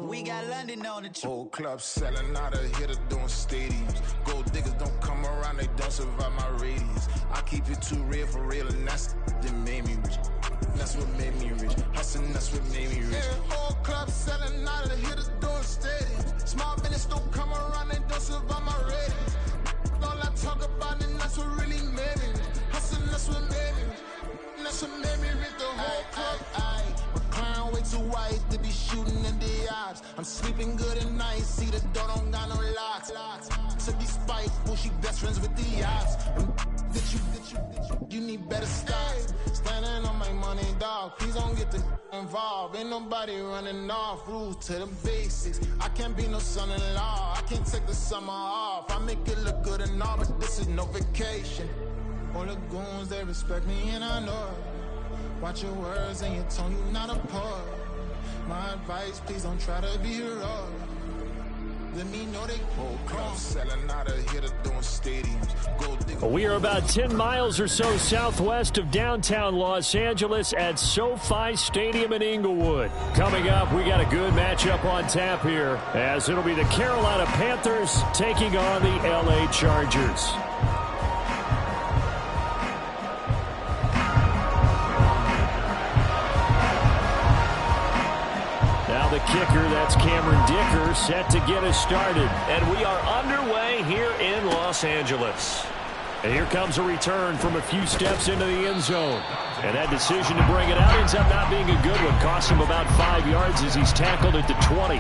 We got London on the trip. Whole club selling out of here to doing stadiums. Gold diggers don't come around, they don't survive my radius. I keep it too real for real, and that's that made me rich. That's what made me rich. Hustling, that's what made me rich. Yeah, whole club selling out of here to doing stadiums. Small business don't come around, they don't survive my radius. All I talk about, and that's what really made me rich. Hustling, that's what made me rich. That's what made me rich. The whole club. McLaren way too white to be shooting in the eyes. I'm sleeping good at night, see the door don't got no locks. To be spiteful, she best friends with the odds. You need better stop. Standing on my money, dog. Please don't get the involved. Ain't nobody running off. Rules to the basics. I can't be no son-in-law. I can't take the summer off. I make it look good and all, but this is no vacation. All the goons, they respect me and I know it. Watch your words and your tone, you not a poet. My advice, please don't try to be heroic. Let me know they whole club selling out of here to doing stadiums. We are about 10 miles or so southwest of downtown Los Angeles at SoFi Stadium in Inglewood. Coming up, we got a good matchup on tap here, as it'll be the Carolina Panthers taking on the LA Chargers. The kicker, that's Cameron Dicker, set to get us started. And we are underway here in Los Angeles. And here comes a return from a few steps into the end zone. And that decision to bring it out ends up not being a good one. Cost him about 5 yards as he's tackled at the 20.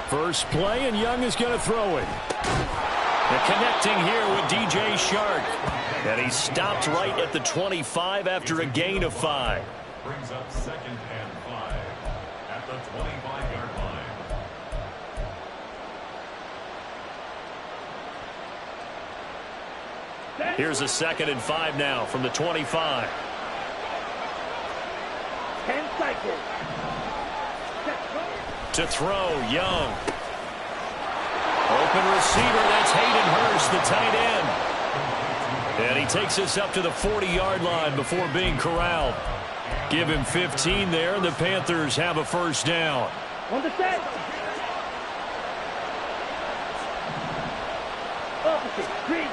First play, and Young is going to throw it. They're connecting here with DJ Shark. And he stopped right at the 25 after a gain of 5. Brings up 2nd and 5 at the 25-yard line. Here's a 2nd and 5 now from the 25. 10 seconds. To throw, Young. Open receiver, that's Hayden Hurst, the tight end. And he takes us up to the 40-yard line before being corralled. Give him 15 there, and the Panthers have a first down. On the set. Opposite, green.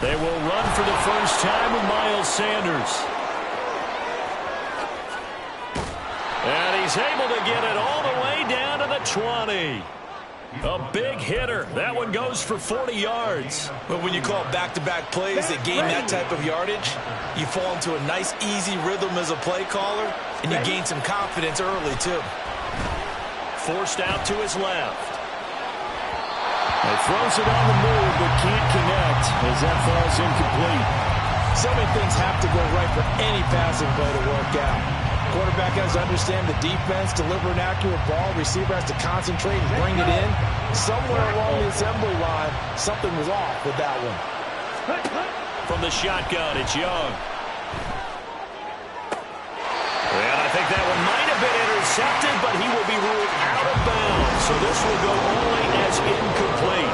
They will run for the first time with Miles Sanders. And he's able to get it all the way down to the 20. A big hitter. That one goes for 40 yards. But when you call back-to-back plays that gain that type of yardage, you fall into a nice, easy rhythm as a play caller, and you gain some confidence early, too. Forced out to his left. He throws it on the move, but can't connect as that falls incomplete. So many things have to go right for any passing play to work out. Quarterback has to understand the defense, deliver an accurate ball. Receiver has to concentrate and bring it in. Somewhere along the assembly line, something was off with that one. From the shotgun, it's Young. And I think that one might have been intercepted, but he will be ruled out of bounds. So this will go only as incomplete.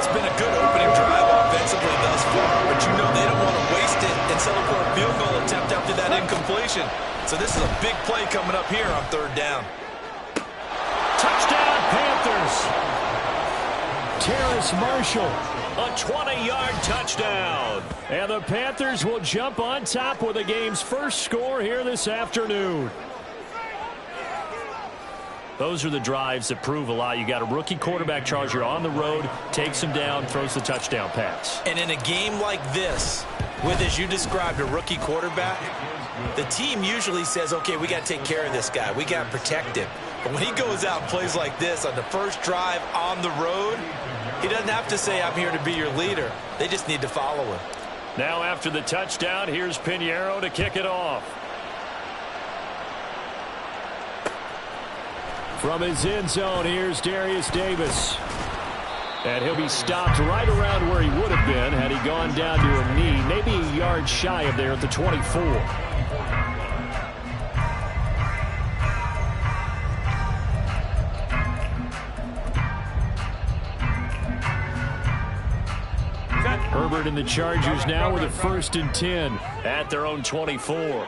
It's been a good opening drive offensively thus far, but you know they don't want to waste it and settle for a field goal attempt after that incompletion. So this is a big play coming up here on 3rd down. Touchdown, Panthers. Terrace Marshall, a 20-yard touchdown. And the Panthers will jump on top with the game's first score here this afternoon. Those are the drives that prove a lot. You got a rookie quarterback, Charger, on the road, takes him down, throws the touchdown pass. And in a game like this, with, as you described, a rookie quarterback, the team usually says, okay, we got to take care of this guy. We got to protect him. But when he goes out and plays like this on the first drive on the road, he doesn't have to say, I'm here to be your leader. They just need to follow him. Now after the touchdown, here's Pinheiro to kick it off. From his end zone, here's Darius Davis. And he'll be stopped right around where he would have been had he gone down to a knee, maybe a yard shy of there at the 24. Herbert and the Chargers now with a 1st and 10 at their own 24.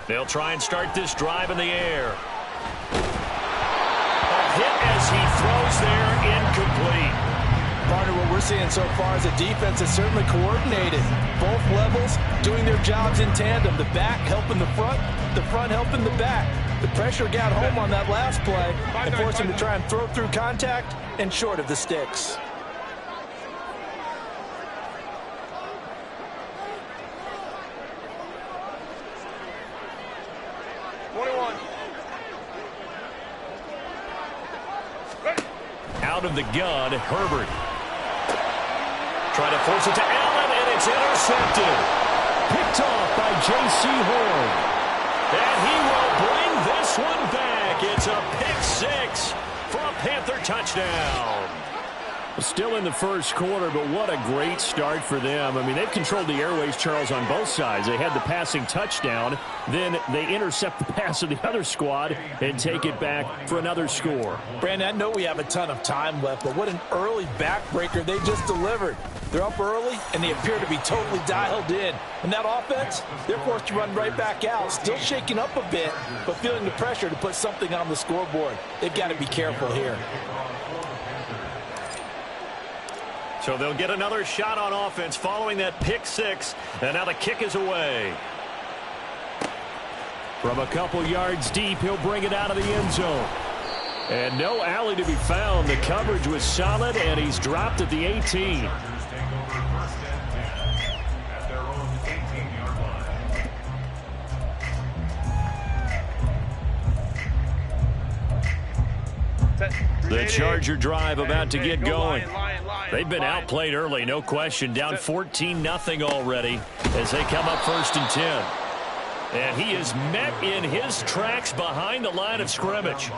They'll try and start this drive in the air. A hit as he throws there, incomplete. Partner, what we're seeing so far is a defense that's certainly coordinated. Both levels doing their jobs in tandem. The back helping the front helping the back. The pressure got home on that last play and forced him to try and throw through contact and short of the sticks. Out of the gun, Herbert. Trying to force it to Allen, and it's intercepted. Picked off by J.C. Horn. And he will bring this one back. It's a pick 6 for a Panther touchdown. Still in the first quarter, but what a great start for them. I mean, they've controlled the airways, Charles, on both sides. They had the passing touchdown. Then they intercept the pass of the other squad and take it back for another score. Brandon, I know we have a ton of time left, but what an early backbreaker they just delivered. They're up early, and they appear to be totally dialed in. And that offense, they're forced to run right back out, still shaking up a bit, but feeling the pressure to put something on the scoreboard. They've got to be careful here. So they'll get another shot on offense following that pick 6, and now the kick is away. From a couple yards deep, he'll bring it out of the end zone. And no alley to be found. The coverage was solid, and he's dropped at the 18. The Charger drive about to get going. They've been outplayed early, no question. Down 14-0 already as they come up 1st and 10. And he is met in his tracks behind the line of scrimmage.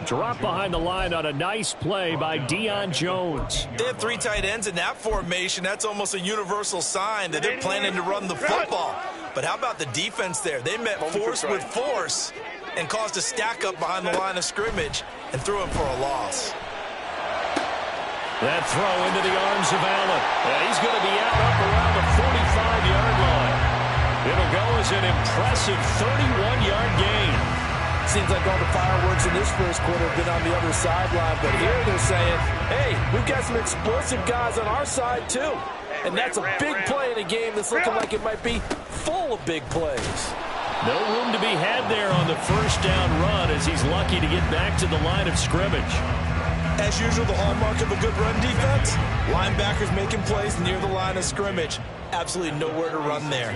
Dropped behind the line on a nice play by Deion Jones. They have 3 tight ends in that formation. That's almost a universal sign that they're planning to run the football. But how about the defense there? They met force with force and caused a stack up behind the line of scrimmage and threw him for a loss. That throw into the arms of Allen. And he's going to be out up around the 45-yard line. It'll go as an impressive 31-yard gain. Seems like all the fireworks in this first quarter have been on the other sideline, but here they're saying, hey, we've got some explosive guys on our side too. And that's a big play in a game that's looking like it might be full of big plays. No room to be had there on the first down run as he's lucky to get back to the line of scrimmage. As usual, the hallmark of a good run defense, linebackers making plays near the line of scrimmage. Absolutely nowhere to run there.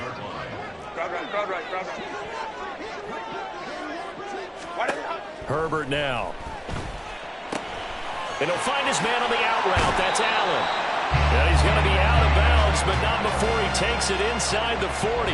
Herbert now. And he'll find his man on the out route. That's Allen. And he's going to be out of bounds, but not before he takes it inside the 40.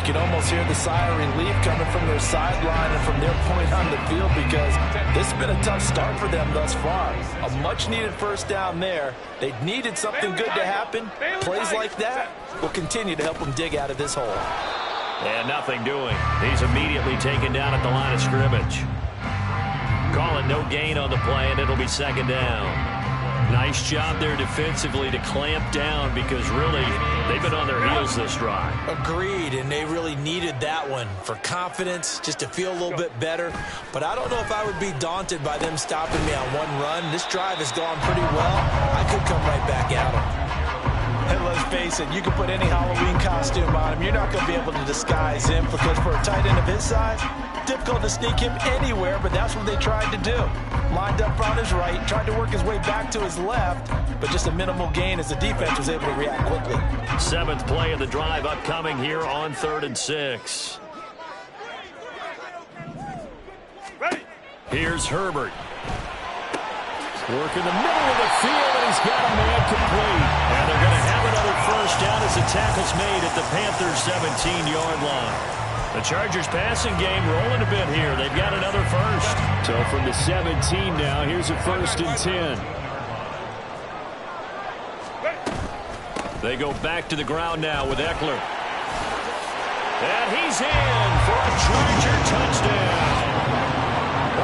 You can almost hear the sigh of relief coming from their sideline and from their point on the field because this has been a tough start for them thus far. A much-needed first down there. They needed something good to happen. Plays like that will continue to help them dig out of this hole. And nothing doing. He's immediately taken down at the line of scrimmage. Call it no gain on the play, and it'll be 2nd down. Nice job there defensively to clamp down because really they've been on their heels this drive. Agreed, and they really needed that one for confidence, just to feel a little bit better. But I don't know if I would be daunted by them stopping me on one run. This drive has gone pretty well. I could come right back at them. And let's face it, you can put any Halloween costume on him. You're not going to be able to disguise him because for a tight end of his size, difficult to sneak him anywhere, but that's what they tried to do. Lined up on his right, tried to work his way back to his left, but just a minimal gain as the defense was able to react quickly. 7th play of the drive upcoming here on 3rd and 6. Ready. Here's Herbert. Working the middle of the field, and he's got a man complete. And they're going to have another first down as the tackle's made at the Panthers' 17-yard line. The Chargers passing game rolling a bit here. They've got another first. So from the 17 now, here's a 1st and 10. They go back to the ground now with Eckler. And he's in for a Charger touchdown.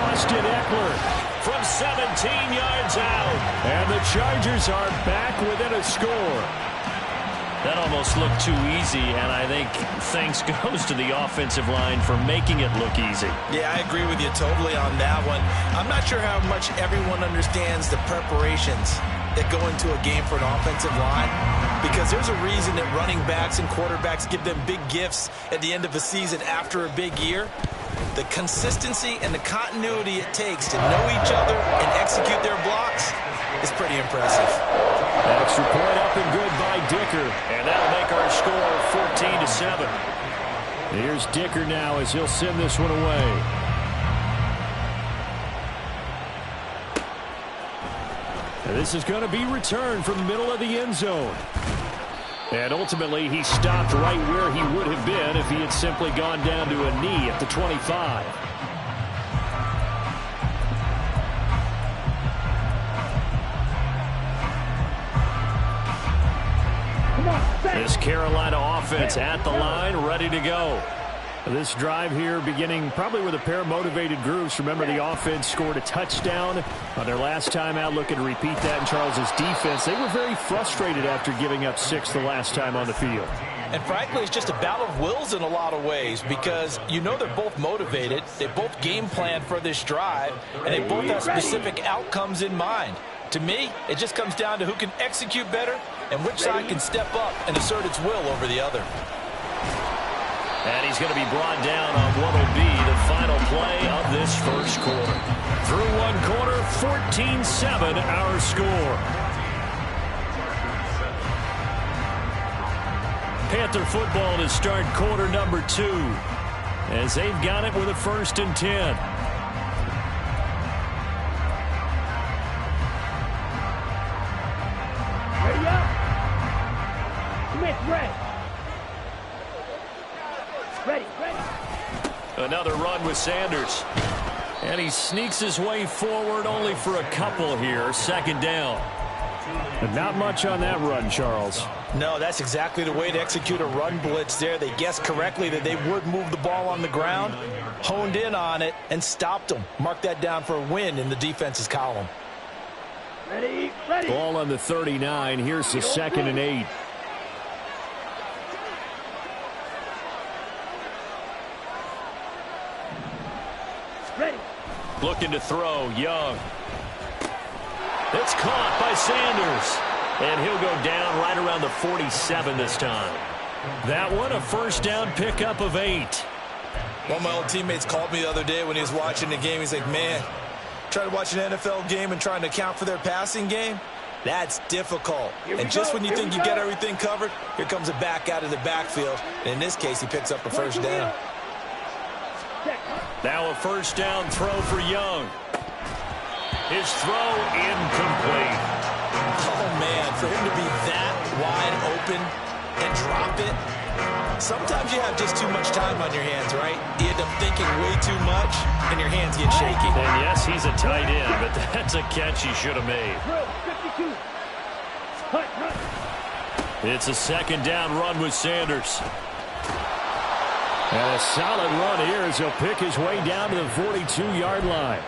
Austin Eckler from 17 yards out. And the Chargers are back within a score. That almost looked too easy, and I think thanks goes to the offensive line for making it look easy. Yeah, I agree with you totally on that one. I'm not sure how much everyone understands the preparations that go into a game for an offensive line, because there's a reason that running backs and quarterbacks give them big gifts at the end of a season after a big year. The consistency and the continuity it takes to know each other and execute their blocks is pretty impressive. Extra point up and good by Dicker, and that'll make our score 14-7. Here's Dicker now as he'll send this one away. And this is going to be returned from the middle of the end zone. And ultimately, he stopped right where he would have been if he had simply gone down to a knee at the 25. This Carolina offense at the line, ready to go. This drive here beginning probably with a pair of motivated groups. Remember, the offense scored a touchdown on their last time out. Looking to repeat that in Charles's defense. They were very frustrated after giving up 6 the last time on the field. And frankly, it's just a battle of wills in a lot of ways, because you know they're both motivated. They both game plan for this drive, and they both have specific outcomes in mind. To me, it just comes down to who can execute better and which side can step up and assert its will over the other. And he's going to be brought down on what will be the final play of this first quarter. Through one quarter, 14-7 our score. Panther football to start quarter number 2 as they've got it with a 1st and 10. Ready up. Smith, ready. Ready. Another run with Sanders. And he sneaks his way forward only for a couple here. 2nd down. But not much on that run, Charles. No, that's exactly the way to execute a run blitz there. They guessed correctly that they would move the ball on the ground, honed in on it, and stopped them. Mark that down for a win in the defense's column. Ready. Ball on the 39. Here's the 2nd and 8. Ready. Looking to throw, Young. It's caught by Sanders. And he'll go down right around the 47 this time. That one, a 1st down pickup of 8. One of my old teammates called me the other day when he was watching the game. He's like, man, trying to watch an NFL game and trying to account for their passing game, that's difficult. And just when you think you get everything covered, here comes a back out of the backfield. And in this case, he picks up a 1st down. Now a 1st down throw for Young. His throw incomplete. Oh, man, for him to be that wide open and drop it. Sometimes you have just too much time on your hands, right? You end up thinking way too much, and your hands get shaky. And yes, he's a tight end, but that's a catch he should have made. 52. Hut. It's a 2nd down run with Sanders. And a solid run here as he'll pick his way down to the 42-yard line.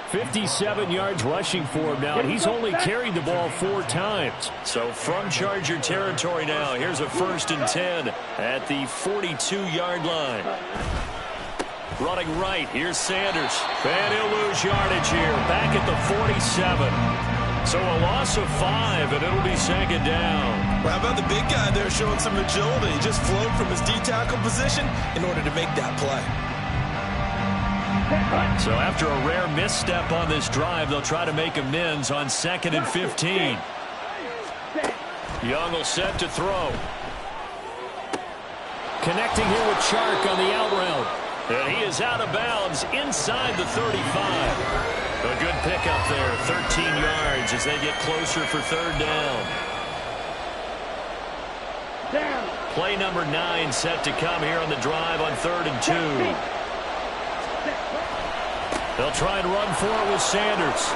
57 yards rushing for him now, and he's only carried the ball 4 times. So from Charger territory now, here's a 1st and 10 at the 42-yard line. Running right, here's Sanders. And he'll lose yardage here, back at the 47. So a loss of 5, and it'll be 2nd down. Well, how about the big guy there showing some agility? He just flowed from his D-tackle position in order to make that play. So after a rare misstep on this drive, they'll try to make amends on 2nd and 15. Young will set to throw. Connecting here with Chark on the out route. And he is out of bounds inside the 35. A good pickup there, 13 yards as they get closer for 3rd down. Down. Play number 9 set to come here on the drive on 3rd and 2. They'll try and run for it with Sanders.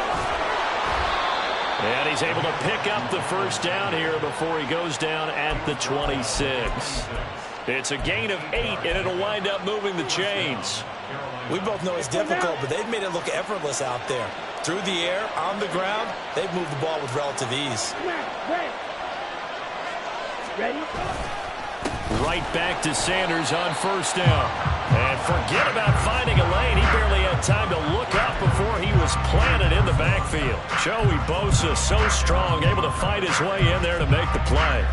And he's able to pick up the first down here before he goes down at the 26. It's a gain of 8, and it'll wind up moving the chains. We both know it's difficult, but they've made it look effortless out there. Through the air, on the ground, they've moved the ball with relative ease. Ready? Right back to Sanders on first down. And forget about finding a lane. He barely had time to look up before he was planted in the backfield. Joey Bosa, so strong, able to fight his way in there to make the play.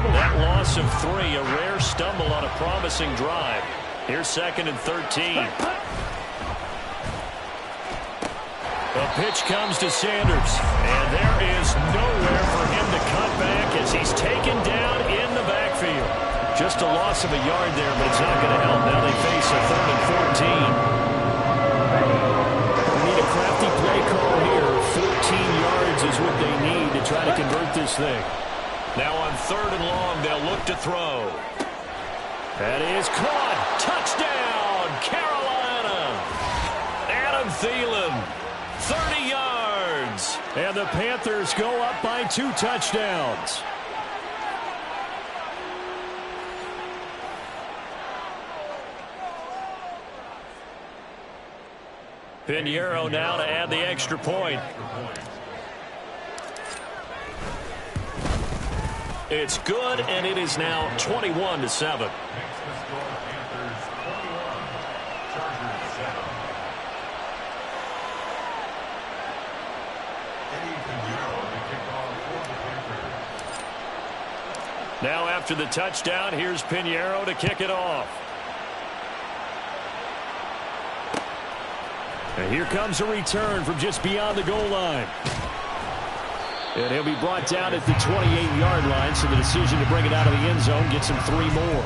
That loss of 3, a rare stumble on a promising drive. Here's 2nd and 13. The pitch comes to Sanders, and there is nowhere for him to cut back as he's taken down in the backfield. Just a loss of a yard there, but it's not going to help. Now they face a 3rd and 14. We need a crafty play call here. 14 yards is what they need to try to convert this thing. Now on 3rd and long, they'll look to throw. That is caught. Touchdown, Carolina. Adam Thielen, 30 yards. And the Panthers go up by 2 touchdowns. Pinheiro now to add the extra point. It's good, and it is now 21-7. Now after the touchdown, here's Pinheiro to kick it off. And here comes a return from just beyond the goal line. And he'll be brought down at the 28-yard line, so the decision to bring it out of the end zone gets him 3 more.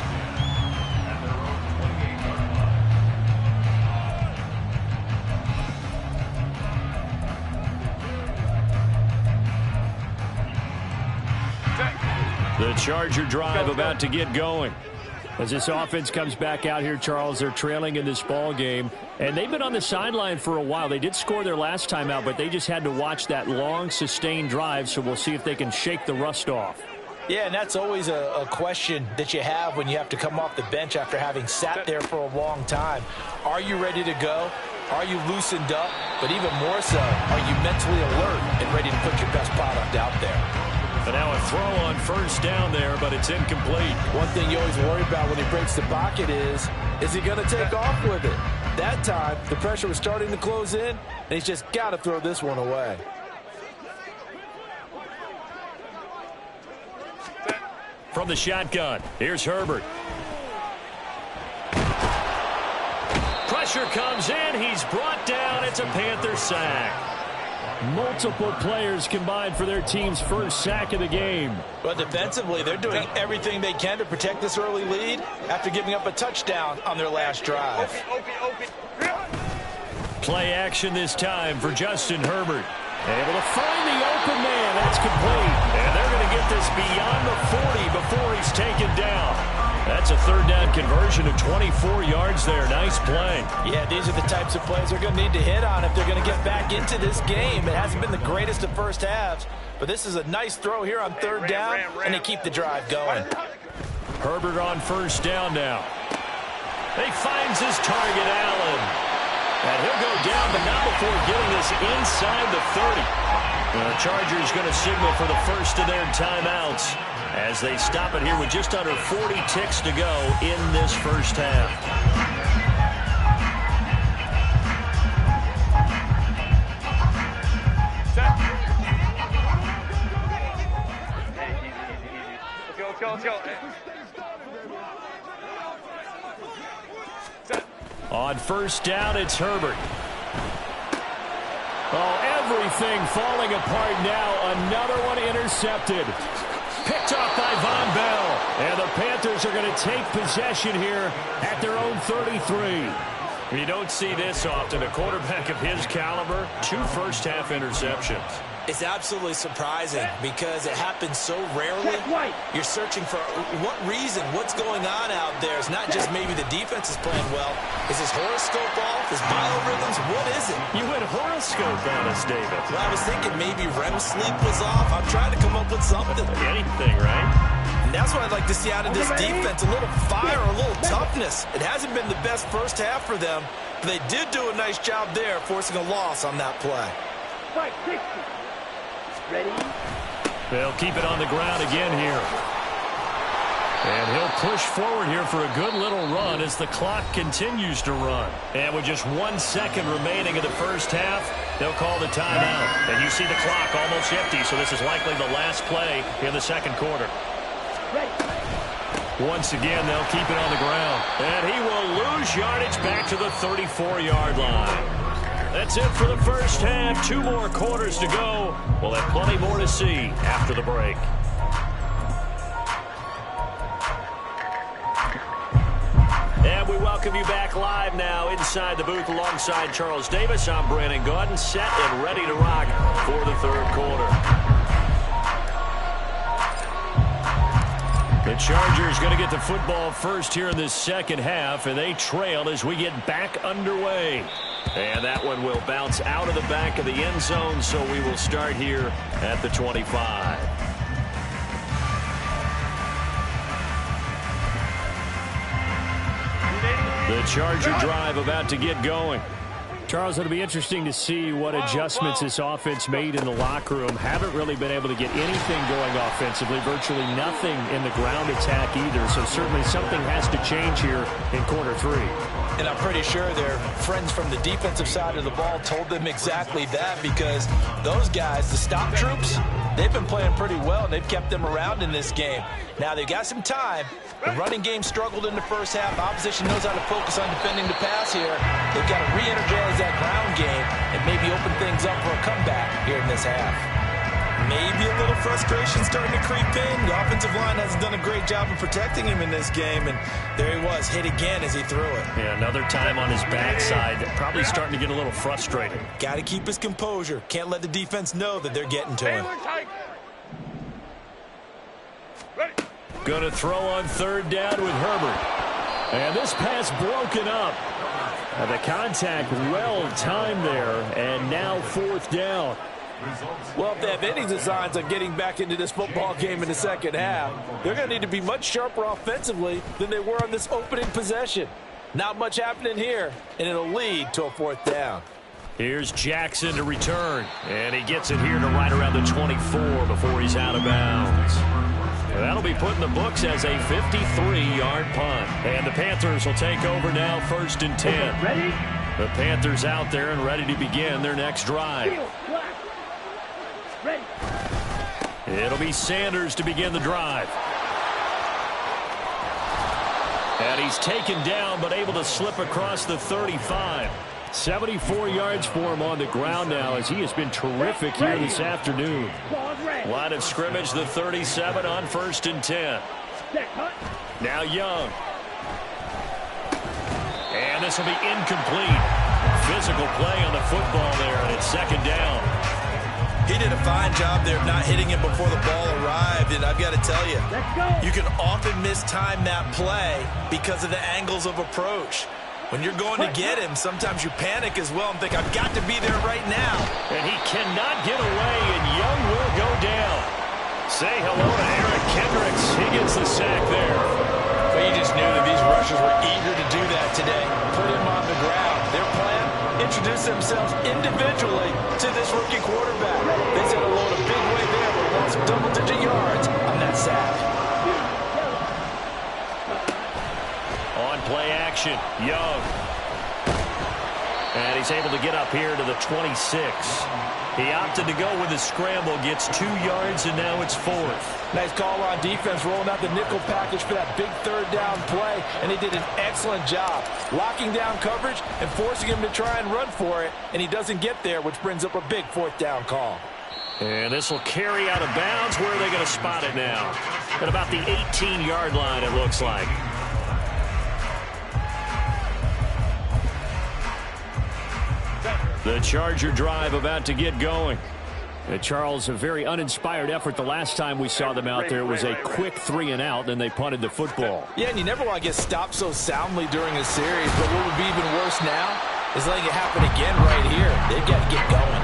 The Charger drive about to get going. As this offense comes back out here, Charles, they're trailing in this ball game. And they've been on the sideline for a while. They did score their last time out, but they just had to watch that long, sustained drive, so we'll see if they can shake the rust off. Yeah, and that's always a question that you have when you have to come off the bench after having sat there for a long time. Are you ready to go? Are you loosened up? But even more so, are you mentally alert and ready to put your best product out there? And now a throw on first down there, but it's incomplete. One thing you always worry about when he breaks the pocket is he going to take off with it? That time, the pressure was starting to close in, and he's just got to throw this one away. From the shotgun, here's Herbert. Pressure comes in. He's brought down. It's a Panther sack. Multiple players combined for their team's first sack of the game. But defensively, they're doing everything they can to protect this early lead after giving up a touchdown on their last drive. Play action this time for Justin Herbert. Able to find the open man. That's complete. And they're going to get this beyond the 40 before he's taken down. That's a 3rd down conversion of 24 yards there. Nice play. Yeah, these are the types of plays they're going to need to hit on if they're going to get back into this game. It hasn't been the greatest of first halves, but this is a nice throw here on 3rd down, and they keep the drive going. Herbert on first down now. He finds his target, Allen. And he'll go down, but not before getting this inside the 30. The Chargers going to signal for the first of their timeouts as they stop it here with just under 40 ticks to go in this first half. Let's go. On first down, it's Herbert. Oh, everything falling apart now. Another one intercepted. Picked off by Von Bell. And the Panthers are going to take possession here at their own 33. You don't see this often. A quarterback of his caliber, 2 first-half interceptions. It's absolutely surprising because it happens so rarely. You're searching for what reason, what's going on out there. It's not just maybe the defense is playing well. Is his horoscope off? His biorhythms? What is it? You went horoscope on us, David. Well, I was thinking maybe REM sleep was off. I'm trying to come up with something. Anything, right? And that's what I'd like to see out of this defense, a little fire, a little toughness. It hasn't been the best first half for them, but they did do a nice job there forcing a loss on that play. Ready? They'll keep it on the ground again here. And he'll push forward here for a good little run as the clock continues to run. And with just 1 second remaining in the first half, they'll call the timeout. And you see the clock almost empty, so this is likely the last play in the second quarter. Once again, they'll keep it on the ground. And he will lose yardage back to the 34-yard line. That's it for the first half. 2 more quarters to go. We'll have plenty more to see after the break. And we welcome you back live now inside the booth alongside Charles Davis. I'm Brandon Gaudin, set and ready to rock for the third quarter. The Chargers going to get the football first here in this second half, and they trail as we get back underway. And that one will bounce out of the back of the end zone, so we will start here at the 25. The Charger drive about to get going. Charles, it'll be interesting to see what adjustments this offense made in the locker room. Haven't really been able to get anything going offensively, virtually nothing in the ground attack either. So certainly something has to change here in quarter 3. And I'm pretty sure their friends from the defensive side of the ball told them exactly that, because those guys, the stop troops, they've been playing pretty well, and they've kept them around in this game. Now, they've got some time. The running game struggled in the first half. Opposition knows how to focus on defending the pass here. They've got to re-energize that ground game and maybe open things up for a comeback here in this half. Maybe a little frustration starting to creep in. The offensive line hasn't done a great job of protecting him in this game, and there he was, hit again as he threw it. Yeah, another time on his backside, probably starting to get a little frustrated. Got to keep his composure. Can't let the defense know that they're getting to him. Going to throw on third down with Herbert. And this pass broken up. The contact well timed there, and now fourth down. Well, if they have any designs on getting back into this football game in the second half, they're going to need to be much sharper offensively than they were on this opening possession. Not much happening here, and it'll lead to a fourth down. Here's Jackson to return, and he gets it here to right around the 24 before he's out of bounds. And that'll be put in the books as a 53-yard punt. And the Panthers will take over now, 1st and 10. Ready? The Panthers out there and ready to begin their next drive. Ready. It'll be Sanders to begin the drive. And he's taken down but able to slip across the 35. 74 yards for him on the ground now as he has been terrific here this afternoon. Line of scrimmage, the 37 on 1st and 10. Now Young. And this will be incomplete. Physical play on the football there, and it's second down. He did a fine job there of not hitting him before the ball arrived, and I've got to tell you, you can often mistime that play because of the angles of approach. When you're going to get him, sometimes you panic as well and think, I've got to be there right now. And he cannot get away, and Young will go down. Say hello to Eric Kendricks. He gets the sack there. But you just knew that these rushers were eager to do that today. Put him on the ground. Their plan, introduce themselves individually to this rookie quarterback. They said hello to Big Way there, but lost double-digit yards on that sack. On play action, Young. And he's able to get up here to the 26. He opted to go with the scramble, gets 2 yards, and now it's 4th. Nice call on defense, rolling out the nickel package for that big third down play, and he did an excellent job locking down coverage and forcing him to try and run for it, and he doesn't get there, which brings up a big 4th down call. And this will carry out of bounds. Where are they going to spot it now? At about the 18-yard line, it looks like. The Charger drive about to get going. Charles, a very uninspired effort. The last time we saw them out there was a quick 3-and-out, then they punted the football. Yeah, and you never want to get stopped so soundly during a series, but what would be even worse now is letting it happen again right here. They've got to get going.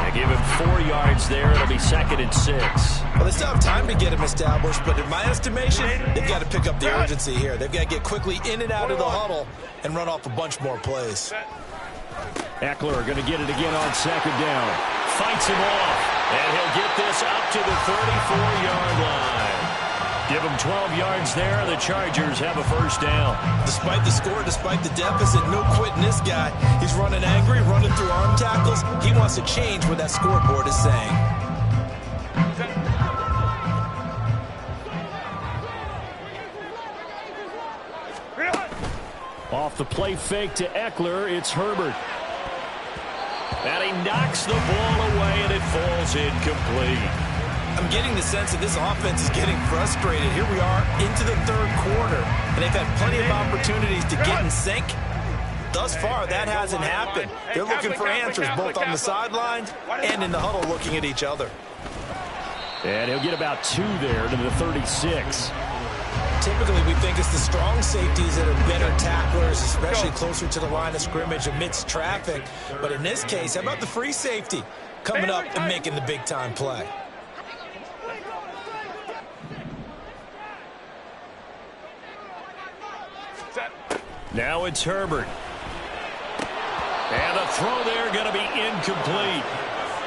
They give him 4 yards there. It'll be 2nd and 6. Well, they still have time to get him established, but in my estimation, they've got to pick up the urgency here. They've got to get quickly in and out of the huddle and run off a bunch more plays. Eckler going to get it again on 2nd down. Fights him off, and he'll get this up to the 34-yard line. Give him 12 yards there. The Chargers have a 1st down. Despite the score, despite the deficit, no quitting this guy. He's running angry, running through arm tackles. He wants to change what that scoreboard is saying. Off the play fake to Eckler, it's Herbert. And he knocks the ball away, and it falls incomplete. I'm getting the sense that this offense is getting frustrated. Here we are into the 3rd quarter, and they've had plenty of opportunities to get in sync. Thus far, that hasn't happened. They're looking for answers both on the sidelines and in the huddle looking at each other. And he'll get about 2 there to the 36. Typically, we think it's the strong safeties that are better tacklers, especially closer to the line of scrimmage amidst traffic. But in this case, how about the free safety coming up and making the big-time play? Now it's Herbert. And the throw there going to be incomplete.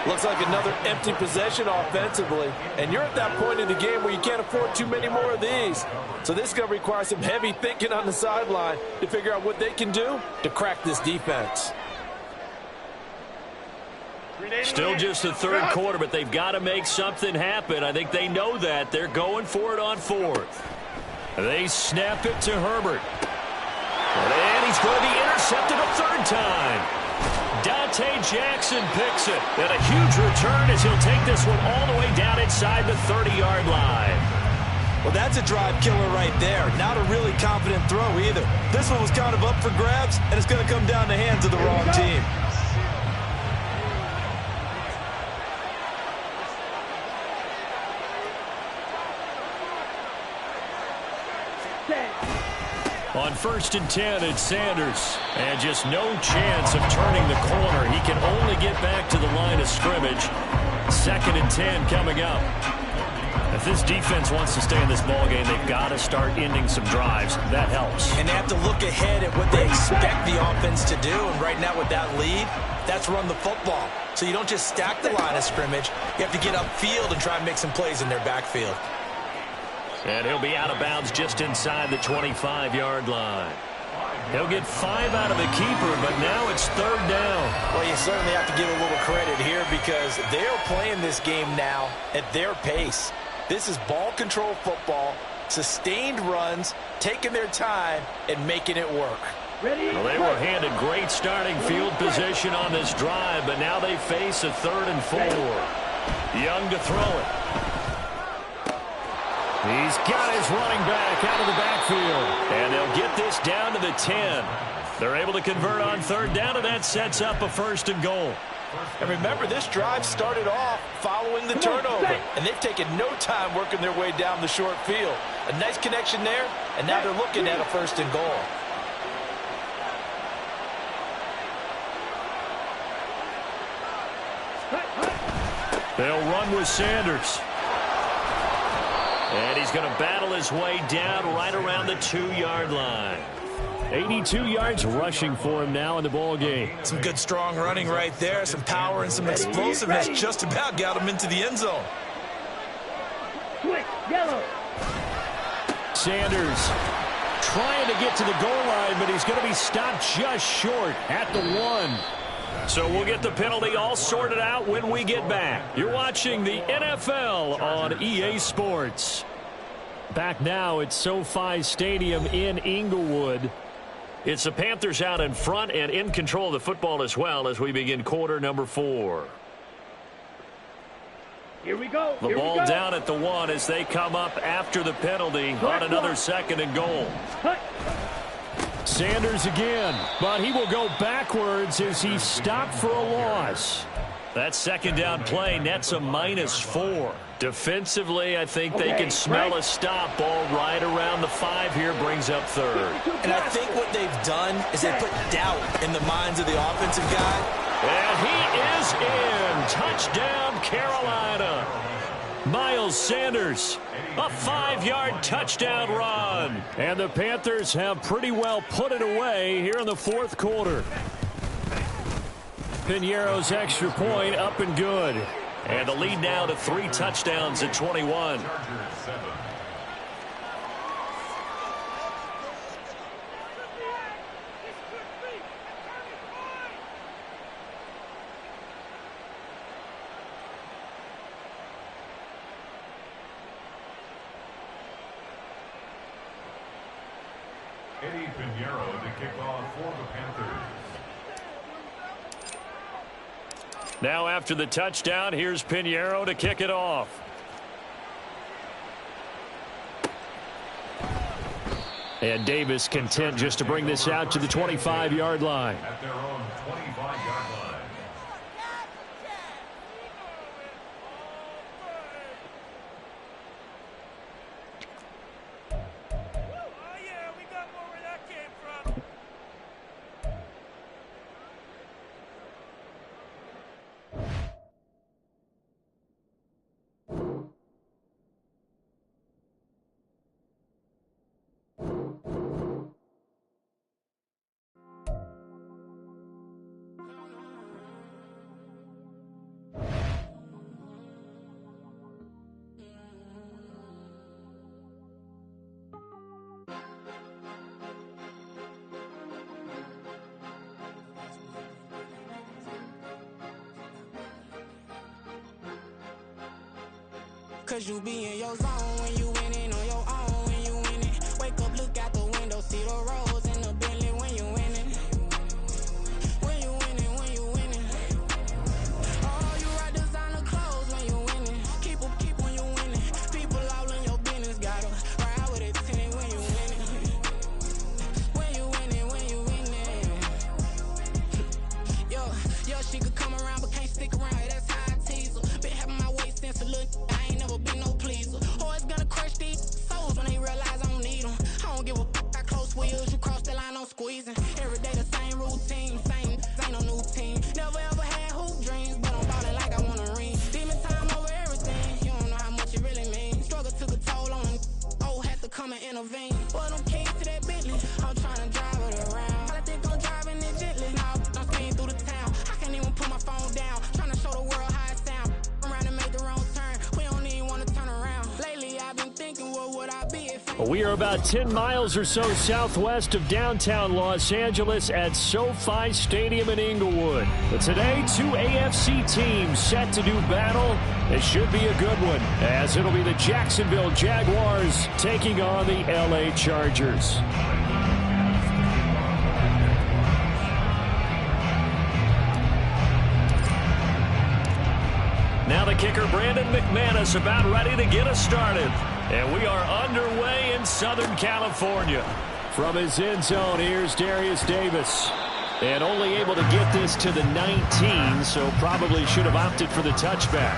Looks like another empty possession offensively. And you're at that point in the game where you can't afford too many more of these. So this is going to require some heavy thinking on the sideline to figure out what they can do to crack this defense. Still just the 3rd quarter, but they've got to make something happen. I think they know that. They're going for it on 4th. They snap it to Herbert. And he's going to be intercepted a 3rd time. Dante Jackson picks it. And a huge return as he'll take this one all the way down inside the 30-yard line. Well, that's a drive killer right there. Not a really confident throw either. This one was kind of up for grabs, and it's going to come down the hands of the wrong team. On 1st and 10, it's Sanders. And just no chance of turning the corner. He can only get back to the line of scrimmage. 2nd and 10 coming up. If this defense wants to stay in this ballgame, they've got to start ending some drives. That helps. And they have to look ahead at what they expect the offense to do. And right now with that lead, that's run the football. So you don't just stack the line of scrimmage. You have to get upfield and try and make some plays in their backfield. And he'll be out of bounds just inside the 25-yard line. He'll get 5 out of the keeper, but now it's 3rd down. Well, you certainly have to give a little credit here because they're playing this game now at their pace. This is ball control football, sustained runs, taking their time, and making it work. Well, they were handed great starting field position on this drive, but now they face a 3rd and 4. Young to throw it. He's got his running back out of the backfield. And they'll get this down to the 10. They're able to convert on 3rd down, and that sets up a 1st and goal. And remember, this drive started off following the turnover. And they've taken no time working their way down the short field. A nice connection there, and now they're looking at a 1st and goal. They'll run with Sanders. And he's going to battle his way down right around the 2-yard line. 82 yards rushing for him now in the ball game. Some good strong running right there. Some power and some explosiveness just about got him into the end zone. Sanders trying to get to the goal line, but he's going to be stopped just short at the 1. So we'll get the penalty all sorted out when we get back. You're watching the NFL on EA Sports. Back now at SoFi Stadium in Inglewood. It's the Panthers out in front and in control of the football as well as we begin quarter number 4. Here we go. The ball down at the 1 as they come up after the penalty on another 2nd and goal. Sanders again, but he will go backwards as he's stopped for a loss. That second down play nets a -4. Defensively, I think they can smell a stop. Ball right around the 5 here, brings up third. And I think what they've done is they put doubt in the minds of the offensive guy. And he is in. Touchdown, Carolina. Miles Sanders, a 5-yard touchdown run. And the Panthers have pretty well put it away here in the fourth quarter. Piñeiro's extra point up and good. And the lead now to 3 touchdowns at 21. Eddie Piñeiro to kick off for the Panthers. Now after the touchdown, here's Piñeiro to kick it off. And Davis content just to bring this out to the 25-yard line. At their own 25-yard line. Cause you be in your zone when you winning on your own when you winning. Wake up, look out the window, see the roads in the Bentley when you winning. When you winning, when you winning. Oh, you rock designer clothes when you winning. Keep when you winning. People all in your business, gotta ride with it tinted when you winning. When you winning, when you winning. Yo, she could come around but can't stick around. That's how I tease her. Been having my waist since a little. Been no pleaser. Always gonna crush these souls when they realize I don't need them. I don't give a fuck. I close wheels, you cross the line, I'm squeezing. Every day the same routine, same, ain't no new team. Never ever had hoop dreams, but I'm ballin' like I wanna ring. Demon time over everything, you don't know how much it really means. Struggle took a toll on them, oh, had to come and intervene. Boy, them keys to that Bentley, I'm trying to drive it around. I think I'm driving it gently, now I'm speeding through the town. I can't even put my phone down, trying to show the world how it sound. Around and make the wrong turn, we don't even want to turn around. Lately I've been thinking, what would I be if we are about 10 miles or so southwest of downtown Los Angeles at SoFi Stadium in Inglewood. But today, 2 AFC teams set to do battle. It should be a good one, as it'll be the Jacksonville Jaguars taking on the LA Chargers. Now the kicker, Brandon McManus, about ready to get us started. And we are underway in Southern California. From his end zone, here's Darius Davis. And only able to get this to the 19, so probably should have opted for the touchback.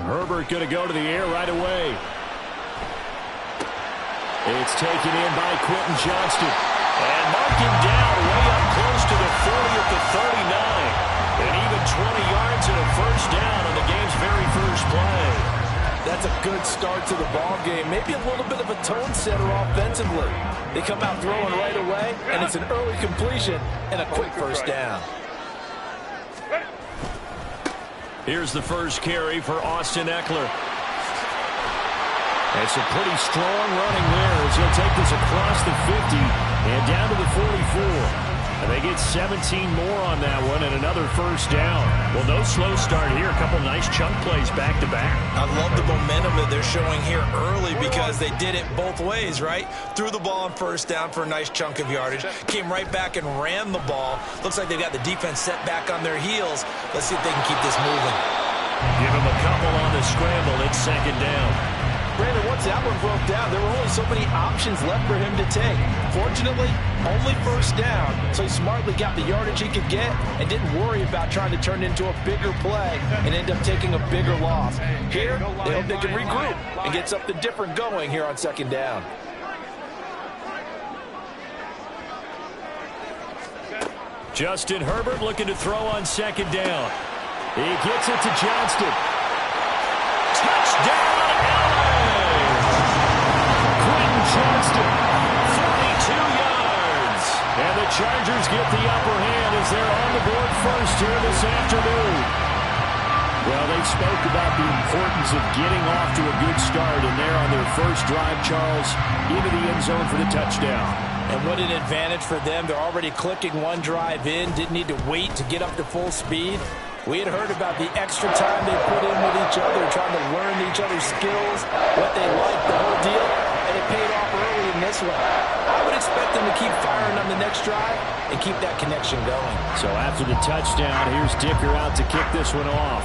Herbert going to go to the air right away. It's taken in by Quentin Johnston. And marking down way up close to the 40 at the 39. And even 20 yards and a first down on the game's very first play. That's a good start to the ball game. Maybe a little bit of a tone setter offensively. They come out throwing right away, and it's an early completion and a quick first down. Here's the first carry for Austin Eckler. It's a pretty strong running there as he'll take this across the 50 and down to the 44. And they get 17 more on that one and another first down. Well, no slow start here. A couple nice chunk plays back-to-back. I love the momentum that they're showing here early because they did it both ways, right? Threw the ball on first down for a nice chunk of yardage. Came right back and ran the ball. Looks like they've got the defense set back on their heels. Let's see if they can keep this moving. Give him a couple on the scramble. It's second down. Brandon, once that one broke down, there were only so many options left for him to take. Fortunately, only first down, so he smartly got the yardage he could get and didn't worry about trying to turn it into a bigger play and end up taking a bigger loss. Here, they hope they can regroup and get something different going here on second down. Justin Herbert looking to throw on second down. He gets it to Johnston. Touchdown, Johnston, 42 yards. And the Chargers get the upper hand as they're on the board first here this afternoon. Well, they spoke about the importance of getting off to a good start, and they're on their first drive, Charles, into the end zone for the touchdown. And what an advantage for them. They're already clicking one drive in, didn't need to wait to get up to full speed. We had heard about the extra time they put in with each other, trying to learn each other's skills, what they like, the whole deal. And it paid off early in this one. I would expect them to keep firing on the next drive and keep that connection going. So after the touchdown, here's Dicker out to kick this one off.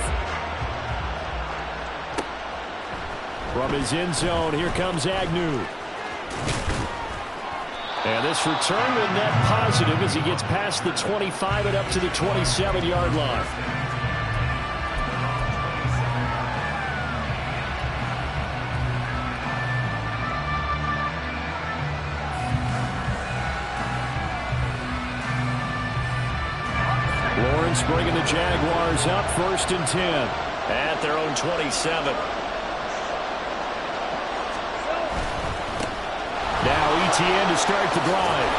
From his end zone, here comes Agnew. And this return will net positive as he gets past the 25 and up to the 27-yard line. Lawrence bringing the Jaguars up, 1st and 10 at their own 27. Now ETN to start the drive.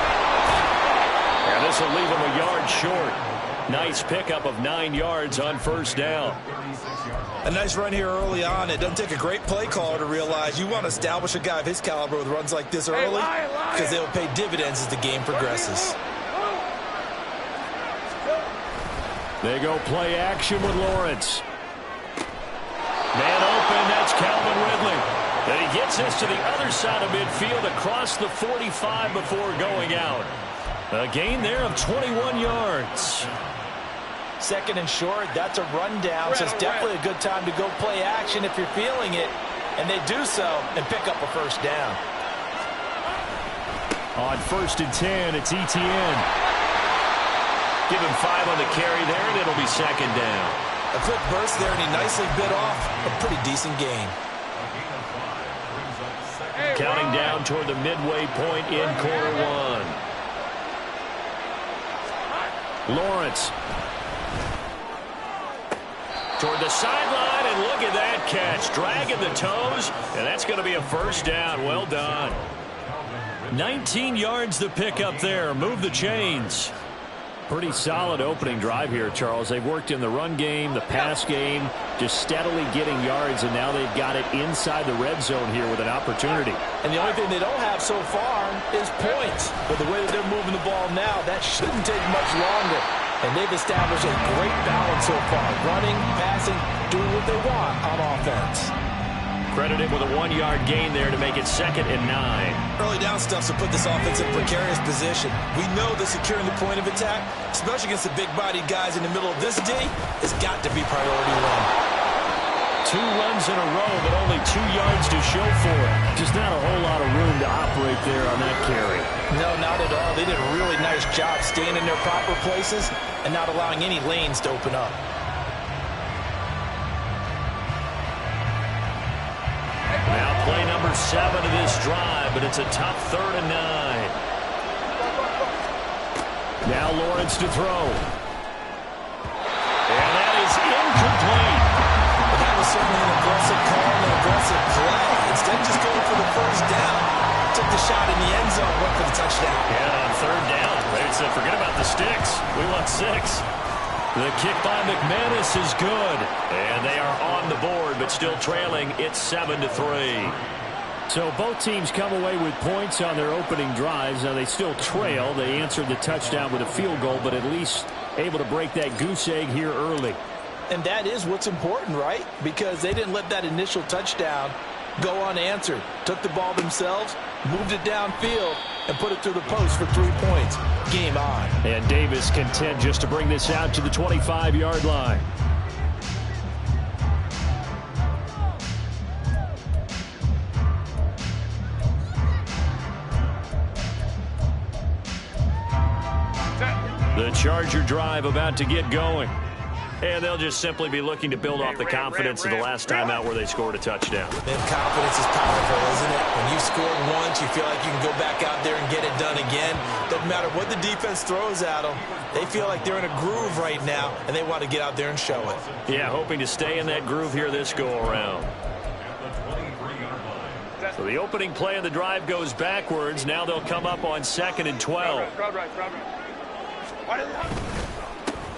And this will leave him a yard short. Nice pickup of 9 yards on first down. A nice run here early on. It doesn't take a great play caller to realize you want to establish a guy of his caliber with runs like this early because they will pay dividends as the game progresses. They go play action with Lawrence. Man open, that's Calvin Ridley. And he gets this to the other side of midfield across the 45 before going out. A gain there of 21 yards. Second and short, that's a rundown, so it's definitely a good time to go play action if you're feeling it. And they do so and pick up a first down. On 1st and 10, it's ETN. Give him 5 on the carry there, and it'll be second down. A quick burst there, and he nicely bit off a pretty decent gain. Counting down toward the midway point in quarter one. Lawrence. Toward the sideline, and look at that catch. Dragging the toes, and that's going to be a first down. Well done. 19 yards to pick up there. Move the chains. Pretty solid opening drive here, Charles. They've worked in the run game, the pass game, just steadily getting yards, and now they've got it inside the red zone here with an opportunity. And the only thing they don't have so far is points. But the way that they're moving the ball now, that shouldn't take much longer. And they've established a great balance so far. Running, passing, doing what they want on offense. Credited with a 1-yard gain there to make it 2nd and 9. Early down stuff to put this offense in precarious position. We know that securing the point of attack, especially against the big-bodied guys in the middle of this D, has got to be priority one. 2 runs in a row, but only 2 yards to show for it. Just not a whole lot of room to operate there on that carry. No, not at all. They did a really nice job staying in their proper places and not allowing any lanes to open up. Now play number 7 of this drive, but it's a tough 3rd and 9. Now Lawrence to throw. And that is incomplete. But that was certainly an aggressive call and an aggressive play. Instead of just going for the first down, took the shot in the end zone, went for the touchdown. Yeah, on 3rd down, they said, forget about the sticks. We want 6. The kick by McManus is good. And they are on the board, but still trailing. It's 7-3. So both teams come away with points on their opening drives. Now they still trail. They answered the touchdown with a field goal, but at least able to break that goose egg here early. And that is what's important, right? Because they didn't let that initial touchdown go unanswered. Took the ball themselves, moved it downfield, and put it through the post for 3 points. Game on. And Davis content just to bring this out to the 25-yard line. The Charger drive about to get going. And they'll just simply be looking to build off the confidence of the last time out where they scored a touchdown. And confidence is powerful, isn't it? When you scored once, you feel like you can go back out there and get it done again. Doesn't matter what the defense throws at them. They feel like they're in a groove right now, and they want to get out there and show it. Yeah, hoping to stay in that groove here this go-around. So the opening play of the drive goes backwards. Now they'll come up on 2nd and 12.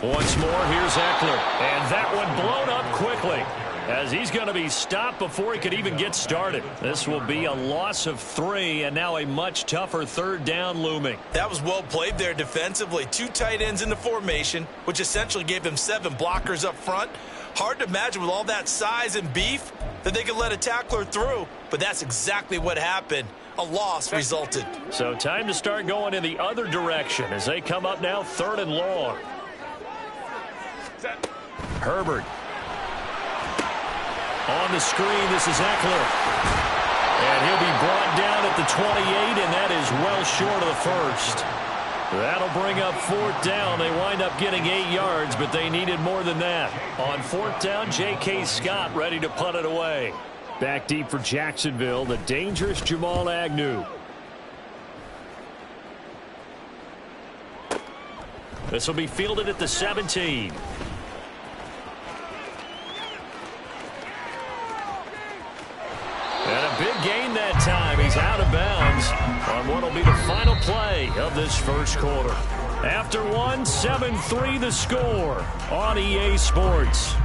Once more, here's Eckler. And that one blown up quickly as he's going to be stopped before he could even get started. This will be a loss of 3, and now a much tougher 3rd down looming. That was well played there defensively. 2 tight ends in the formation, which essentially gave them 7 blockers up front. Hard to imagine with all that size and beef that they could let a tackler through, but that's exactly what happened. A loss resulted. So time to start going in the other direction as they come up now 3rd and long. Herbert. On the screen, this is Eckler. And he'll be brought down at the 28, and that is well short of the 1st. That'll bring up 4th down. They wind up getting 8 yards, but they needed more than that. On 4th down, J.K. Scott ready to punt it away. Back deep for Jacksonville, the dangerous Jamal Agnew. This will be fielded at the 17. And a big gain that time. He's out of bounds on what will be the final play of this first quarter. After 1, 7-3 the score on EA Sports.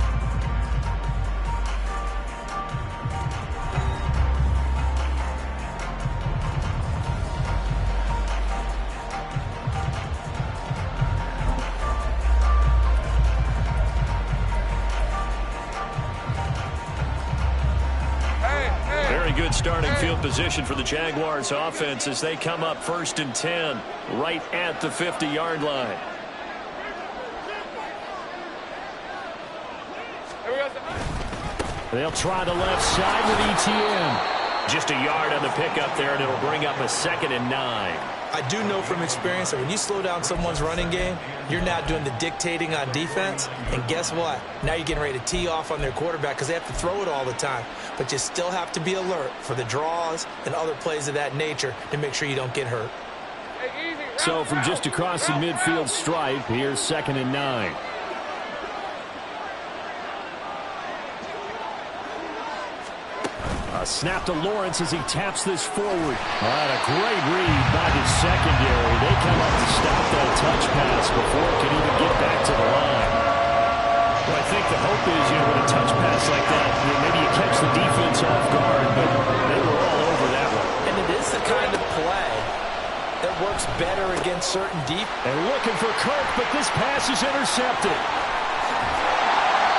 Good starting field position for the Jaguars offense as they come up 1st and 10 right at the 50-yard line. They'll try the left side with ETN. Just a yard on the pickup there, and it'll bring up a 2nd and 9. I do know from experience that when you slow down someone's running game, you're now doing the dictating on defense. And guess what? Now you're getting ready to tee off on their quarterback because they have to throw it all the time. But you still have to be alert for the draws and other plays of that nature to make sure you don't get hurt. So from just across the midfield stripe, here's 2nd and 9. A snap to Lawrence as he taps this forward. And a great read by the secondary. They come up to stop that touch pass before it can even get back to the line. Well, I think the hope is, with a touch pass like that, maybe you catch the defense off guard, but they were all over that one. And it is the kind of play that works better against certain deep. And looking for Kirk, but this pass is intercepted.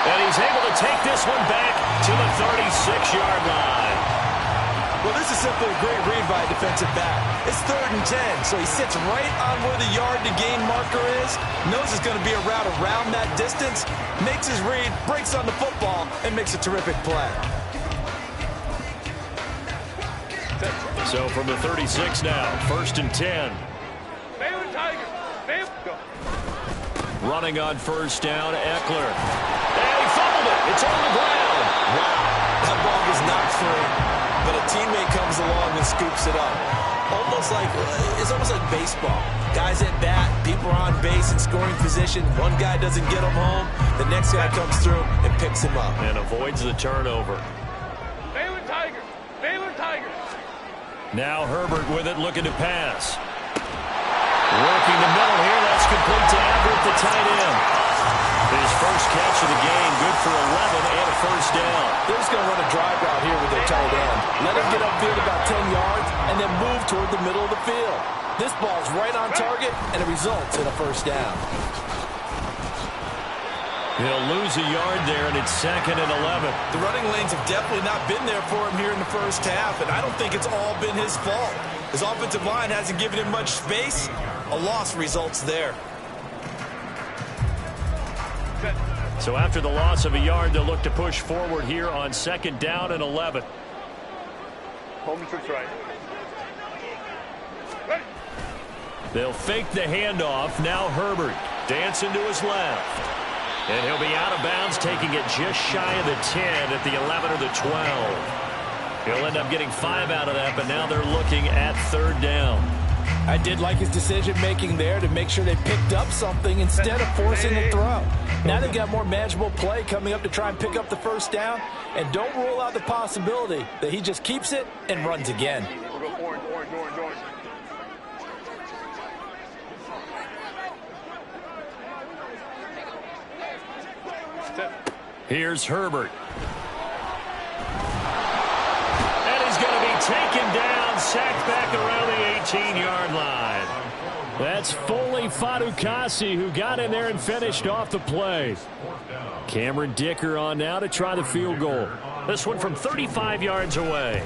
And he's able to take this one back to the 36-yard line. Well, this is simply a great read by a defensive back. It's 3rd and 10, so he sits right on where the yard-to-gain marker is, knows it's going to be a route around that distance, makes his read, breaks on the football, and makes a terrific play. So from the 36 now, 1st and 10. Baylor Tigers. Go. Running on 1st down, Eckler. And he fumbled it. It's on the ground. Wow, that ball was knocked free, but a teammate comes along and scoops it up. It's almost like baseball. Guys at bat, people are on base in scoring position. One guy doesn't get him home. The next guy comes through and picks him up. And avoids the turnover. Baylor Tigers. Baylor Tigers. Now Herbert with it, looking to pass. Working the middle here. That's complete to Everett, the tight end. His first catch of the game, good for 11 and a 1st down. They're just going to run a drive route here with their tight end. Let him get upfield about 10 yards and then move toward the middle of the field. This ball's right on target, and it results in a first down. He'll lose a yard there, and it's 2nd and 11. The running lanes have definitely not been there for him here in the first half, and I don't think it's all been his fault. His offensive line hasn't given him much space. A loss results there. So after the loss of a yard, they'll look to push forward here on 2nd down and 11. Home trips right. Ready. They'll fake the handoff. Now Herbert dancing to his left. And he'll be out of bounds, taking it just shy of the 10 at the 11 or the 12. He'll end up getting 5 out of that, but now they're looking at 3rd down. I did like his decision-making there to make sure they picked up something instead of forcing the throw. Now they've got more manageable play coming up to try and pick up the first down, and don't rule out the possibility that he just keeps it and runs again. We'll go orange. Here's Herbert. And he's going to be taken down, sacked back around the 18-yard line. That's Foley Fatukasi who got in there and finished off the play. Cameron Dicker on now to try the field goal. This one from 35 yards away.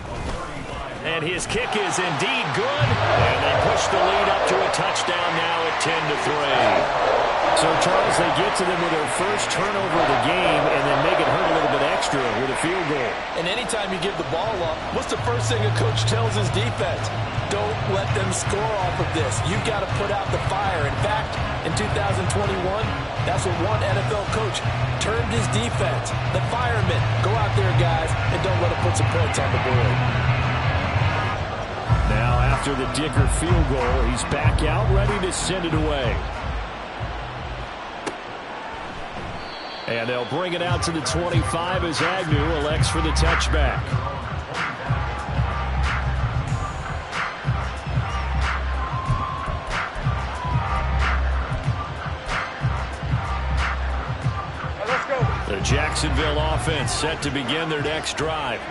And his kick is indeed good. And they push the lead up to a touchdown now at 10-3. So, Charles, they get to them with their first turnover of the game and then make it hurt a little bit extra with a field goal. And anytime you give the ball up, what's the first thing a coach tells his defense? Don't let them score off of this. You've got to put out the fire. In fact, in 2021, that's what one NFL coach termed his defense. The firemen. Go out there, guys, and don't let them put some points on the board. Now, after the Dicker field goal, he's back out, ready to send it away. And they'll bring it out to the 25 as Agnew elects for the touchback. Let's go. The Jacksonville offense set to begin their next drive.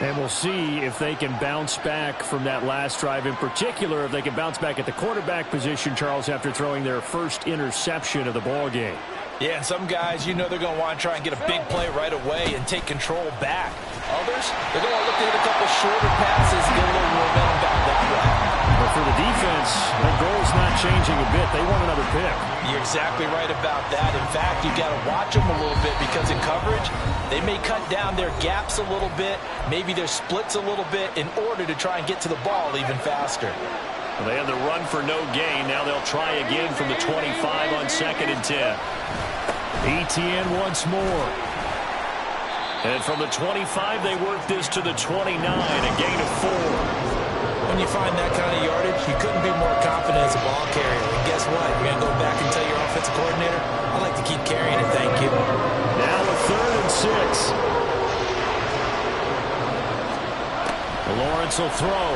And we'll see if they can bounce back from that last drive. In particular, if they can bounce back at the quarterback position, Charles, after throwing their first interception of the ball game. Yeah, and some guys, you know they're going to want to try and get a big play right away and take control back. Others, they're going to look to hit a couple shorter passes and get a little momentum back that way. But for the defense, the goal's not changing a bit. They want another pick. You're exactly right about that. In fact, you've got to watch them a little bit because in coverage, they may cut down their gaps a little bit, maybe their splits a little bit in order to try and get to the ball even faster. Well, they had the run for no gain. Now they'll try again from the 25 on 2nd and 10. ETN once more. And from the 25, they work this to the 29, a gain of 4. When you find that kind of yardage, you couldn't be more confident as a ball carrier. And guess what? You're going to go back and tell your offensive coordinator, I'd like to keep carrying it, thank you. Now a 3rd and 6. Lawrence will throw.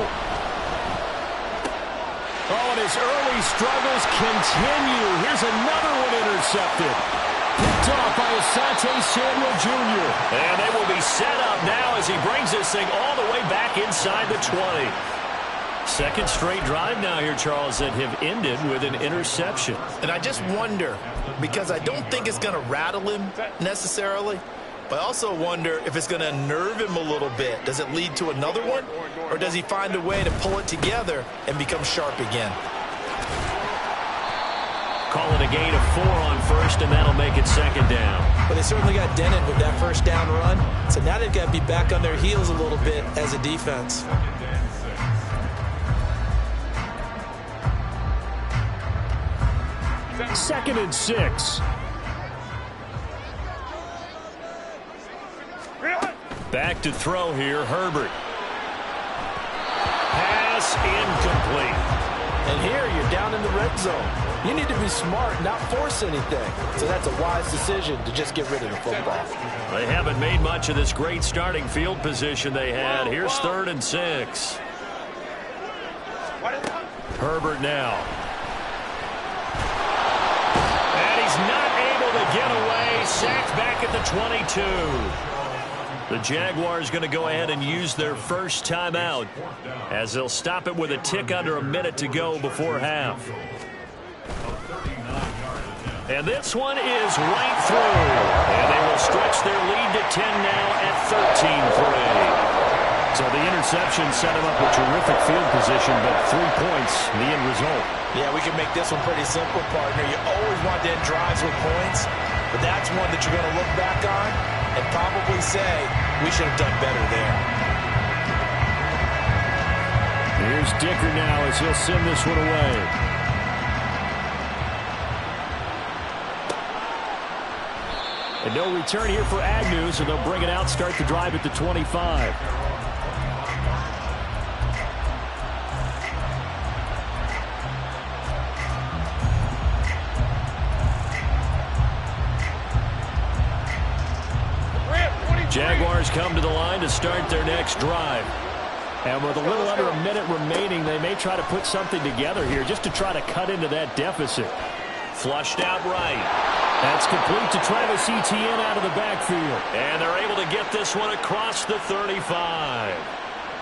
Oh, and his early struggles continue. Here's another one intercepted. Picked off by Asante Samuel Jr. And they will be set up now as he brings this thing all the way back inside the 20. Second straight drive now here, Charles, that have ended with an interception. And I just wonder, because I don't think it's going to rattle him necessarily, but I also wonder if it's going to unnerve him a little bit. Does it lead to another one? Or does he find a way to pull it together and become sharp again? Call it a gain of 4 on 1st, and that'll make it 2nd down. But they certainly got dented with that first down run. So now they've got to be back on their heels a little bit as a defense. Second and 6. Back to throw here, Herbert. Pass incomplete. And here you're down in the red zone. You need to be smart, not force anything. So that's a wise decision to just get rid of the football. They haven't made much of this great starting field position they had. Here's 3rd and 6. Herbert now. And he's not able to get away. Sacked back at the 22. The Jaguars going to go ahead and use their first timeout as they'll stop it with a tick under a minute to go before half. And this one is right through. And they will stretch their lead to 10 now at 13-3. So the interception set him up with terrific field position, but 3 points, the end result. Yeah, we can make this one pretty simple, partner. You always want to end drives with points, but that's one that you're going to look back on and probably say, we should have done better there. Here's Dicker now as he'll send this one away. And no return here for Agnew, so they'll bring it out, start the drive at the 25. Jaguars come to the line to start their next drive. And with a little under a minute remaining, they may try to put something together here just to try to cut into that deficit. Flushed out right. That's complete to Travis Etienne out of the backfield. And they're able to get this one across the 35.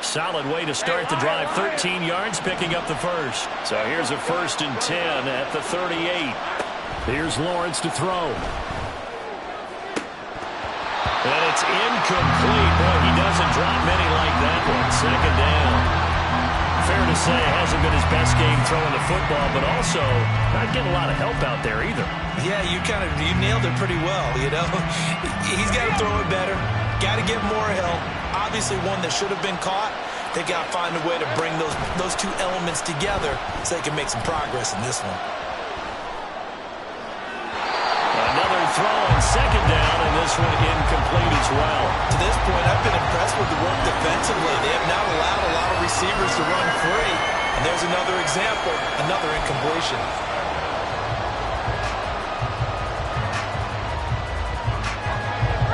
Solid way to start the drive. 13 yards, picking up the first. So here's a 1st and 10 at the 38. Here's Lawrence to throw. And it's incomplete. Boy, he doesn't drop many like that one. 2nd down. Fair to say, it hasn't been his best game throwing the football, but also not getting a lot of help out there either. Yeah, you nailed it pretty well, you know. He's got to throw it better. Got to get more help. Obviously one that should have been caught. They got to find a way to bring those two elements together so they can make some progress in this one. Another throw on 2nd down, and this one incomplete as well. To this point, I've been impressed with the work defensively. They have not allowed a lot of receivers to run free. And there's another example, another incompletion.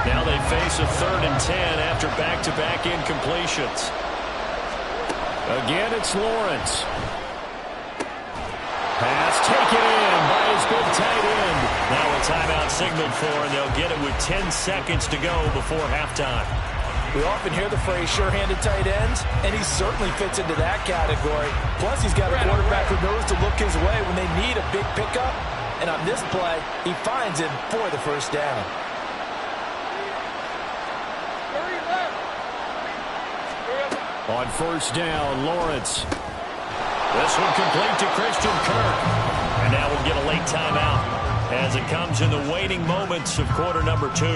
Now they face a 3rd and 10 after back-to-back incompletions. Again, it's Lawrence. Pass taken in by his big tight end. Now a timeout signaled for, and they'll get it with 10 seconds to go before halftime. We often hear the phrase sure-handed tight ends, and he certainly fits into that category. Plus, he's got a quarterback who knows to look his way when they need a big pickup. And on this play, he finds him for the 1st down. On 1st down, Lawrence. This one complete to Christian Kirk. And now we'll get a late timeout as it comes in the waning moments of quarter number 2.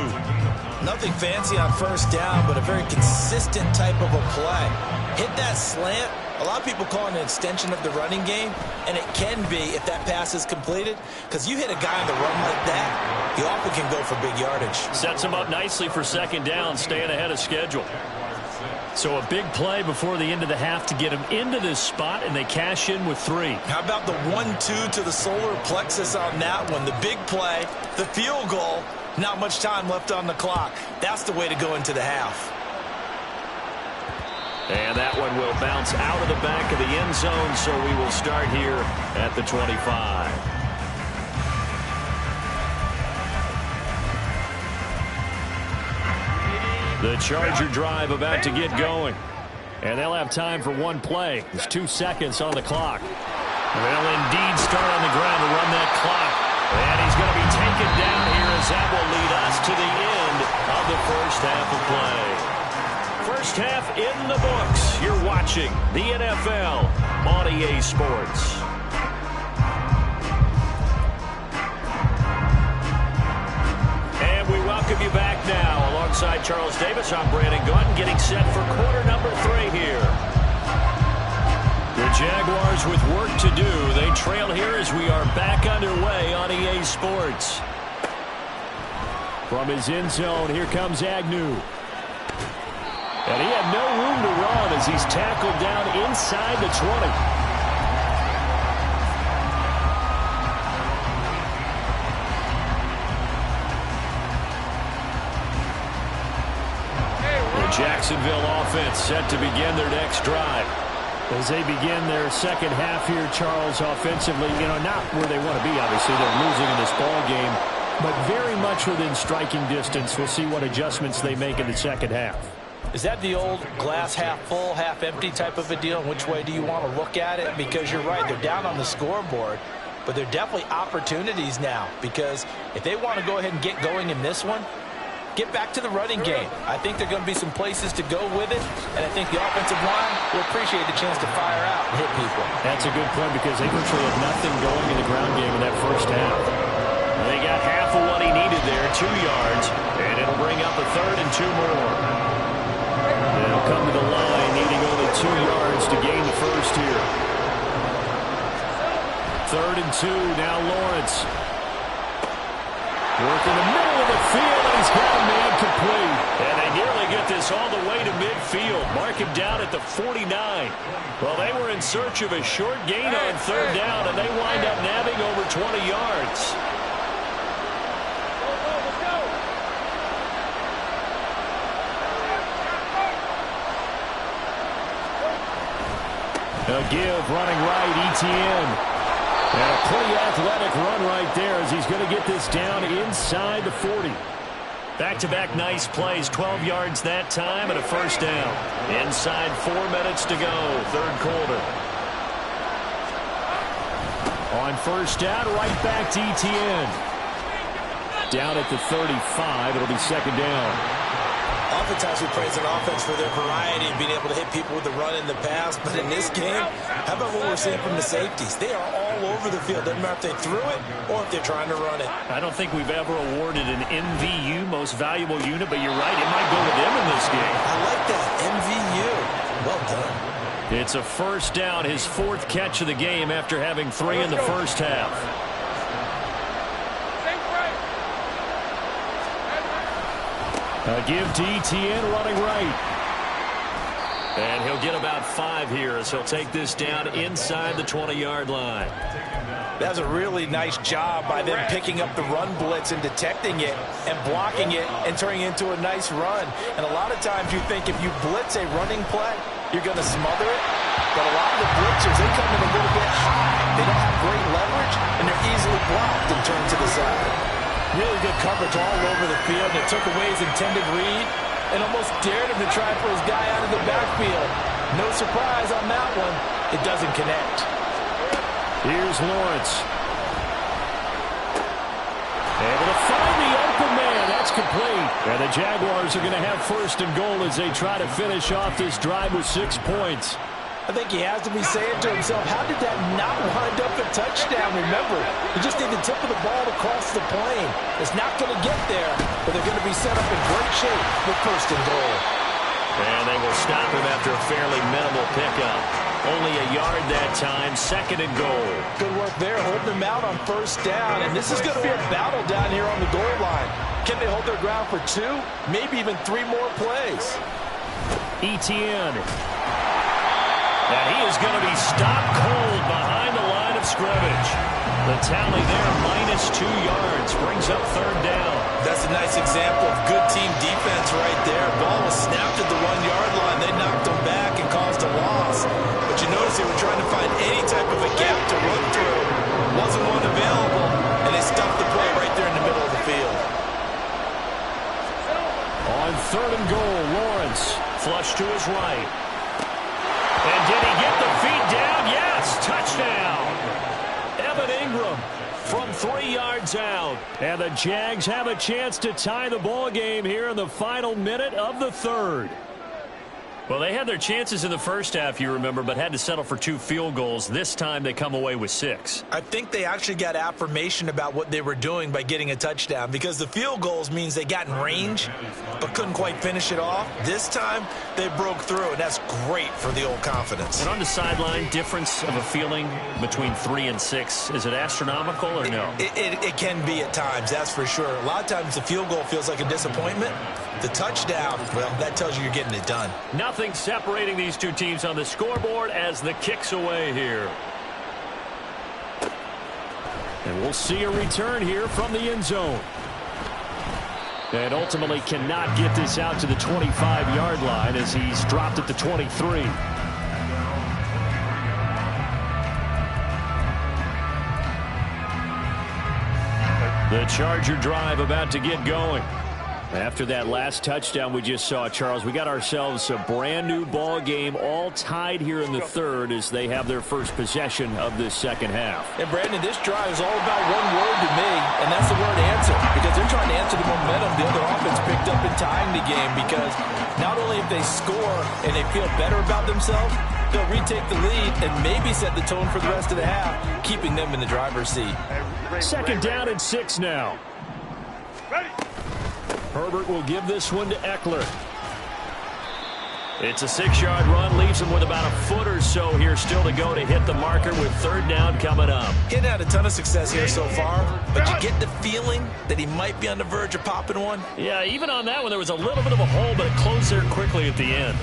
Nothing fancy on 1st down, but a very consistent type of a play. Hit that slant. A lot of people call it an extension of the running game, and it can be if that pass is completed, because you hit a guy on the run like that, he often can go for big yardage. Sets him up nicely for 2nd down, staying ahead of schedule. So a big play before the end of the half to get him into this spot, and they cash in with 3. How about the 1-2 to the solar plexus on that one? The big play, the field goal, not much time left on the clock. That's the way to go into the half. And that one will bounce out of the back of the end zone, so we will start here at the 25. The Charger drive about to get going. And they'll have time for one play. There's 2 seconds on the clock. They'll indeed start on the ground to run that clock. And he's going to be taken down here as that will lead us to the end of the 1st half of play. 1st half in the books. You're watching the NFL on EA Sports. Welcome you back now. Alongside Charles Davis, I'm Brandon Gaudin, getting set for quarter number 3 here. The Jaguars with work to do. They trail here as we are back underway on EA Sports. From his end zone, here comes Agnew. And he had no room to run as he's tackled down inside the 20. Jacksonville offense set to begin their next drive. As they begin their 2nd half here, Charles, offensively, not where they want to be, obviously. They're losing in this ball game. but very much within striking distance. We'll see what adjustments they make in the second half. Is that the old glass half full, half empty type of a deal? Which way do you want to look at it? Because you're right, they're down on the scoreboard, but they're definitely opportunities now, because if they want to go ahead and get going in this one, get back to the running game. I think there are going to be some places to go with it, and I think the offensive line will appreciate the chance to fire out and hit people. That's a good point, because they virtually had nothing going in the ground game in that first half. They got half of what he needed there, 2 yards, and it'll bring up a 3rd and 2 more. They'll come to the line, needing only 2 yards to gain the first here. 3rd and 2, now Lawrence. Working the middle of the field, and he's got a man complete. And they nearly get this all the way to midfield. Mark him down at the 49. Well, they were in search of a short gain on 3rd down, and they wind up nabbing over 20 yards. A give, running right, Etienne. And a pretty athletic run right there as he's going to get this down inside the 40. Back-to-back nice plays, 12 yards that time and a first down. Inside 4 minutes to go, 3rd quarter. On first down, right back to Etienne. Down at the 35, it'll be 2nd down. Oftentimes we praise an offense for their variety and being able to hit people with the run in the pass. But in this game, how about what we're seeing from the safeties? They are all over the field. Doesn't matter if they threw it or if they're trying to run it. I don't think we've ever awarded an MVU, most valuable unit, but you're right, it might go to them in this game. I like that, MVU. Well done. It's a first down, his 4th catch of the game after having 3 in the first half. A give to Etienne, running right. And he'll get about 5 here as he'll take this down inside the 20-yard line. That's a really nice job by them picking up the run blitz and detecting it and blocking it and turning it into a nice run. And a lot of times you think if you blitz a running play, you're going to smother it. But a lot of the blitzers, they come in a little bit high. They don't have great leverage, and they're easily blocked and turned to the side. Really good coverage all over the field. And it took away his intended read and almost dared him to try for his guy out of the backfield. No surprise on that one. It doesn't connect. Here's Lawrence. Able to find the open man. That's complete. And the Jaguars are going to have 1st and goal as they try to finish off this drive with 6 points. I think he has to be saying to himself, how did that not wind up a touchdown? Remember, you just need the tip of the ball to cross the plane. It's not going to get there, but they're going to be set up in great shape with 1st and goal. And they will stop him after a fairly minimal pickup. Only a yard that time, 2nd and goal. Good work there, holding them out on 1st down. And this is going to be a battle down here on the goal line. Can they hold their ground for 2, maybe even 3 more plays? Etienne. And he is going to be stopped cold behind the line of scrimmage. The tally there, -2 yards, brings up 3rd down. That's a nice example of good team defense right there. Ball was snapped at the 1-yard line. They knocked him back and caused a loss. But you notice they were trying to find any type of a gap to run through. Wasn't one available, and they stuffed the play right there in the middle of the field. On 3rd and goal, Lawrence, flush to his right. And did he get the feet down? Yes, touchdown. Evan Ingram from 3 yards out. And the Jags have a chance to tie the ball game here in the final minute of the 3rd. Well, they had their chances in the first half, you remember, but had to settle for 2 field goals. This time they come away with 6. I think they actually got affirmation about what they were doing by getting a touchdown, because the field goals means they got in range but couldn't quite finish it off. This time they broke through, and that's great for the old confidence. And on the sideline, difference of a feeling between 3 and 6, is it astronomical or no? It can be at times, that's for sure. A lot of times the field goal feels like a disappointment. The touchdown, well, that tells you you're getting it done. Nothing separating these 2 teams on the scoreboard as the kick's away here. And we'll see a return here from the end zone. And ultimately cannot get this out to the 25-yard line as he's dropped at the 23. The Charger drive about to get going. After that last touchdown we just saw, Charles, we got ourselves a brand-new ball game, all tied here in the third as they have their first possession of this second half. And, Brandon, this drive is all about one word to me, and that's the word answer, because they're trying to answer the momentum the other offense picked up in tying the game, because not only if they score and they feel better about themselves, they'll retake the lead and maybe set the tone for the rest of the half, keeping them in the driver's seat. Second down and 6 now. Ready. Herbert will give this one to Eckler. It's a 6-yard run, leaves him with about a foot or so here still to go to hit the marker with third down coming up. He hadn't had a ton of success here so far, but you get the feeling that he might be on the verge of popping one. Yeah, even on that one, there was a little bit of a hole, but it closed there quickly at the end.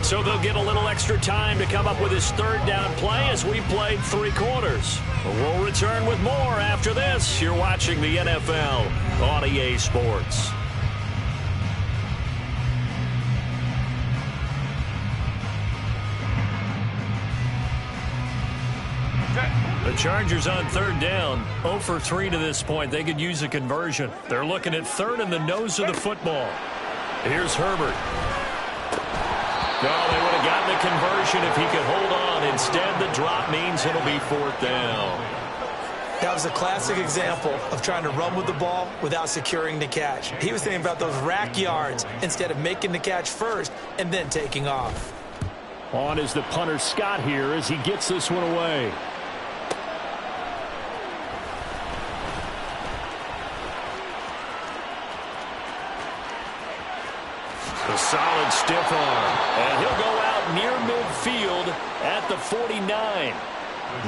So they'll get a little extra time to come up with his third down play as we played 3 quarters. We'll return with more after this. You're watching the NFL on EA Sports. The Chargers on third down, 0 for 3 to this point. They could use a conversion. They're looking at third in the nose of the football. Here's Herbert. No, they would have gotten the conversion if he could hold on. Instead, the drop means it'll be 4th down. That was a classic example of trying to run with the ball without securing the catch. He was thinking about those rack yards instead of making the catch first and then taking off. On is the punter Scott here as he gets this one away. A solid stiff arm, and he'll go out near midfield at the 49.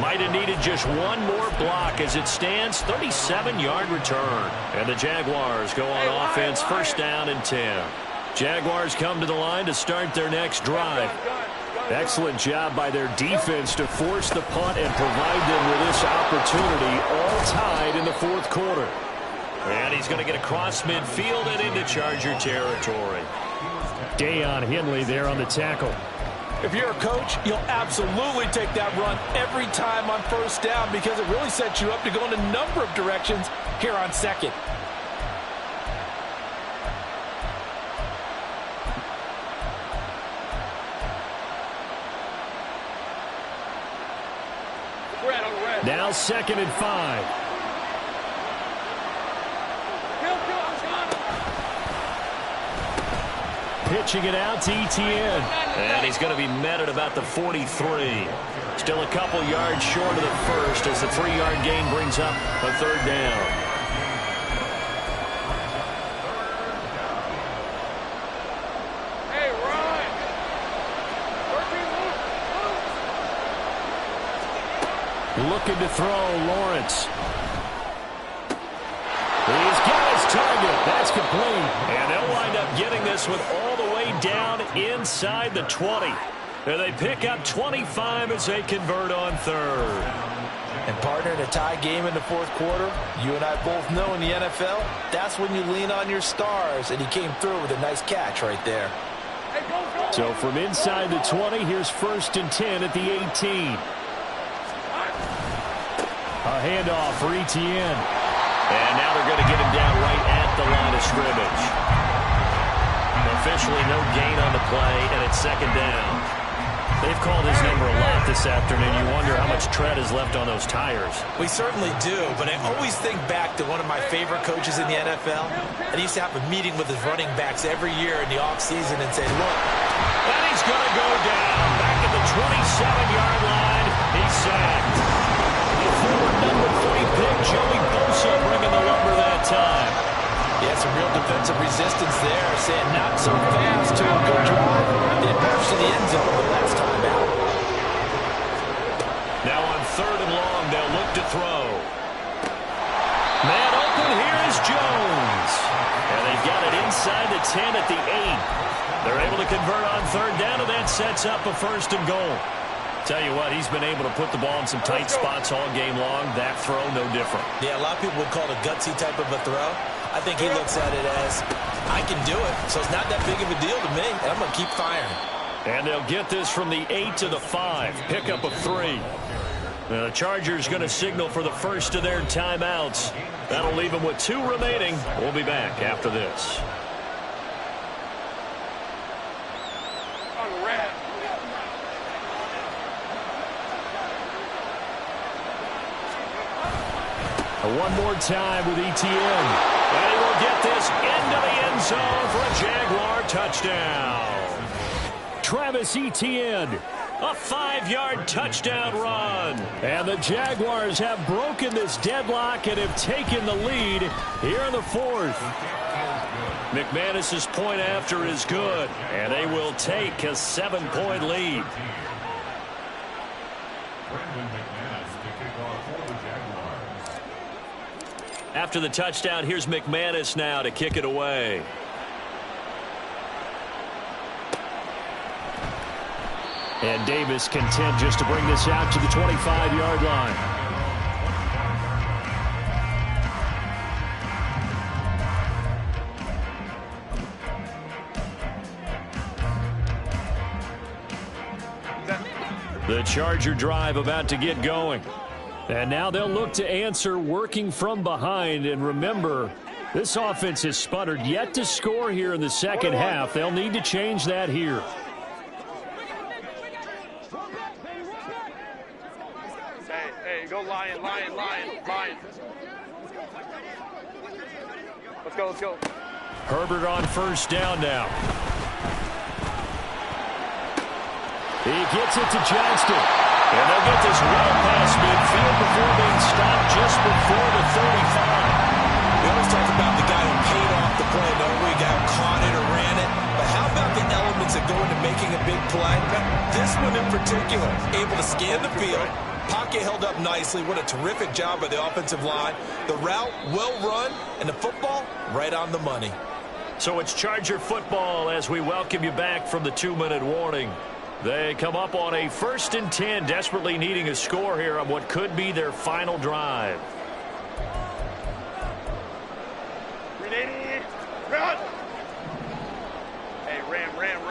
Might have needed just one more block as it stands, 37-yard return. And the Jaguars go on offense, first down and 10. Jaguars come to the line to start their next drive. Excellent job by their defense to force the punt and provide them with this opportunity, all tied in the 4th quarter. And he's going to get across midfield and into Charger territory. Deion Henley there on the tackle. If you're a coach, you'll absolutely take that run every time on first down because it really sets you up to go in a number of directions here on second. Now 2nd and 5. Pitching it out to Etienne. And he's going to be met at about the 43. Still a couple yards short of the first as the 3-yard gain brings up a third down. Hey, Ryan. Looking to throw, Lawrence. He's got his target. That's complete. And they'll wind up getting this with all the way down inside the 20. And they pick up 25 as they convert on third. And, partner, in a tie game in the 4th quarter, you and I both know in the NFL, that's when you lean on your stars. And he came through with a nice catch right there. So from inside the 20, here's 1st and 10 at the 18. A handoff for Etienne. And now they're going to get him down right at the line of scrimmage. Officially no gain on the play, and it's 2nd down. They've called his number a lot this afternoon. You wonder how much tread is left on those tires. We certainly do, but I always think back to one of my favorite coaches in the NFL. And he used to have a meeting with his running backs every year in the offseason and say, look. And he's going to go down back at the 27-yard line. He's sacked. The former number 3 pick, Joey Bosa, bringing the lumber that time. Yeah, some real defensive resistance there, saying not so fast to a good drive. They marched to the end zone the last time out. Now on 3rd and long, they'll look to throw. Man open, here is Jones. And they've got it inside the 10 at the 8. They're able to convert on 3rd down, and that sets up a 1st and goal. Tell you what, he's been able to put the ball in some tight spots all game long. That throw, no different. Yeah, a lot of people would call it a gutsy type of a throw. I think he looks at it as, I can do it, so it's not that big of a deal to me, and I'm going to keep firing. And they'll get this from the 8 to the 5. Pickup of 3. The Chargers going to signal for the first of their timeouts. That'll leave them with 2 remaining. We'll be back after this. One more time with Etienne. And he will get this into the end zone for a Jaguar touchdown. Travis Etienne, a 5-yard touchdown run. And the Jaguars have broken this deadlock and have taken the lead here in the 4th. McManus's point after is good, and they will take a 7-point lead. After the touchdown, here's McManus now to kick it away. And Davis content just to bring this out to the 25-yard line. The Charger drive about to get going. And now they'll look to answer working from behind. And remember, this offense has sputtered yet to score here in the second half. They'll need to change that here. Hey, go Lion. Let's go. Herbert on first down now. He gets it to Johnston. And they'll get this well past midfield before being stopped just before the 35. We always talk about the guy who paid off the play. No, we got caught it or ran it. But how about the elements that go into making a big play? This one in particular, able to scan the field. Pocket held up nicely. What a terrific job by the offensive line. The route, well run, and the football, right on the money. So it's Charger football as we welcome you back from the 2-minute warning. They come up on a 1st and 10, desperately needing a score here on what could be their final drive. Run! Hey, Ram. Hey, Ray.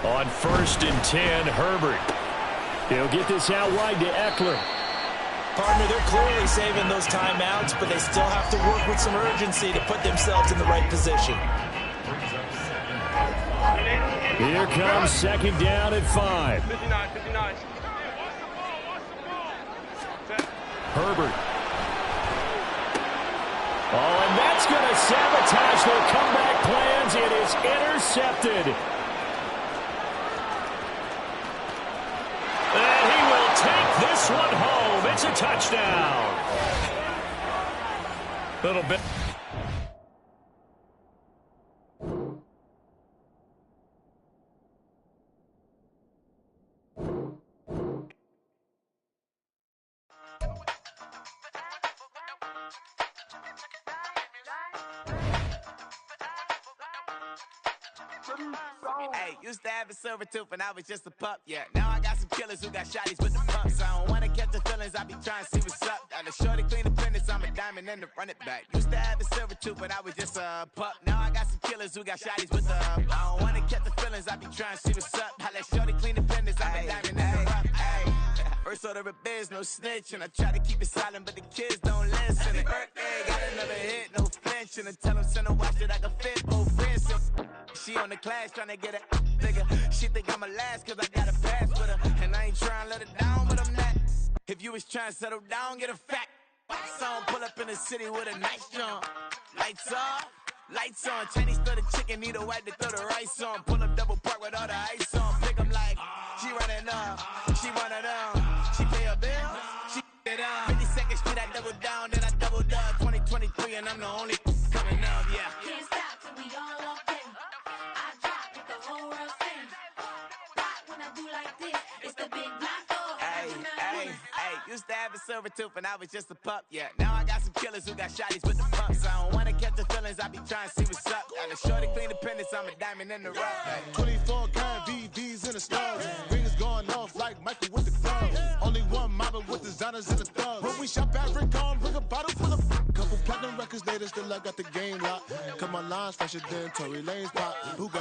On 1st and 10, Herbert. He'll get this out wide to Eckler. Partner, they're clearly saving those timeouts, but they still have to work with some urgency to put themselves in the right position. Here comes 2nd down at 5. 59. Herbert. Oh, and that's going to sabotage their comeback plans. It is intercepted. And he will take this one home. It's a touchdown. Little bit. Hey, used to have a silver tooth and I was just a pup, yeah. Now I got some killers who got shotties with the pumps. I don't wanna catch the feelings, I be trying to see what's up. Got a shorty clean the pendants, I'm a diamond and to run it back. Used to have a silver tooth but I was just a pup. Now I got some killers who got shotties with the I don't wanna catch the feelings, I be trying to see what's up. I let shorty clean the pendants, I'm a diamond and to run it back. First order of biz, no snitch, and I try to keep it silent, but the kids don't listen. And birthday, got another hit, no flinch, and I tell them send a watch that I can fit both wrists. She on the class trying to get it bigger. She think I'm a last cause I got a pass with her, and I ain't trying to let it down, but I'm not. If you was trying to settle down, get a fact. Song pull up in the city with a nice jump. Lights off, lights on. Chinese throw the chicken, need a wipe to throw the rice on. Pull up double park with all the ice on. Pick 'em like she running up, she one of them. She pay her bill, she it up. 52nd Street, I double down, then I doubled up. 2023, and I'm the only coming up, yeah. Can't stop till we all walk in. I drop it, the whole world sings. Rock when I do like this, it's the big black door. Hey, used to have a silver tooth and I was just a pup, yeah. Now I got some killers who got shotties with the pumps. I don't wanna catch the feelings, I be trying to see what's up. Got a shorty clean the pendants, I'm a diamond in the rough. 24 karat VVs in the stars. Ringers going off like Michael with the club. Only one model with designers in the thugs. When we shop at Rick on, bring a bottle full of couple platinum records later, still I got the game locked. Cut my lines fresher than Tory Lane's pop. Who got it?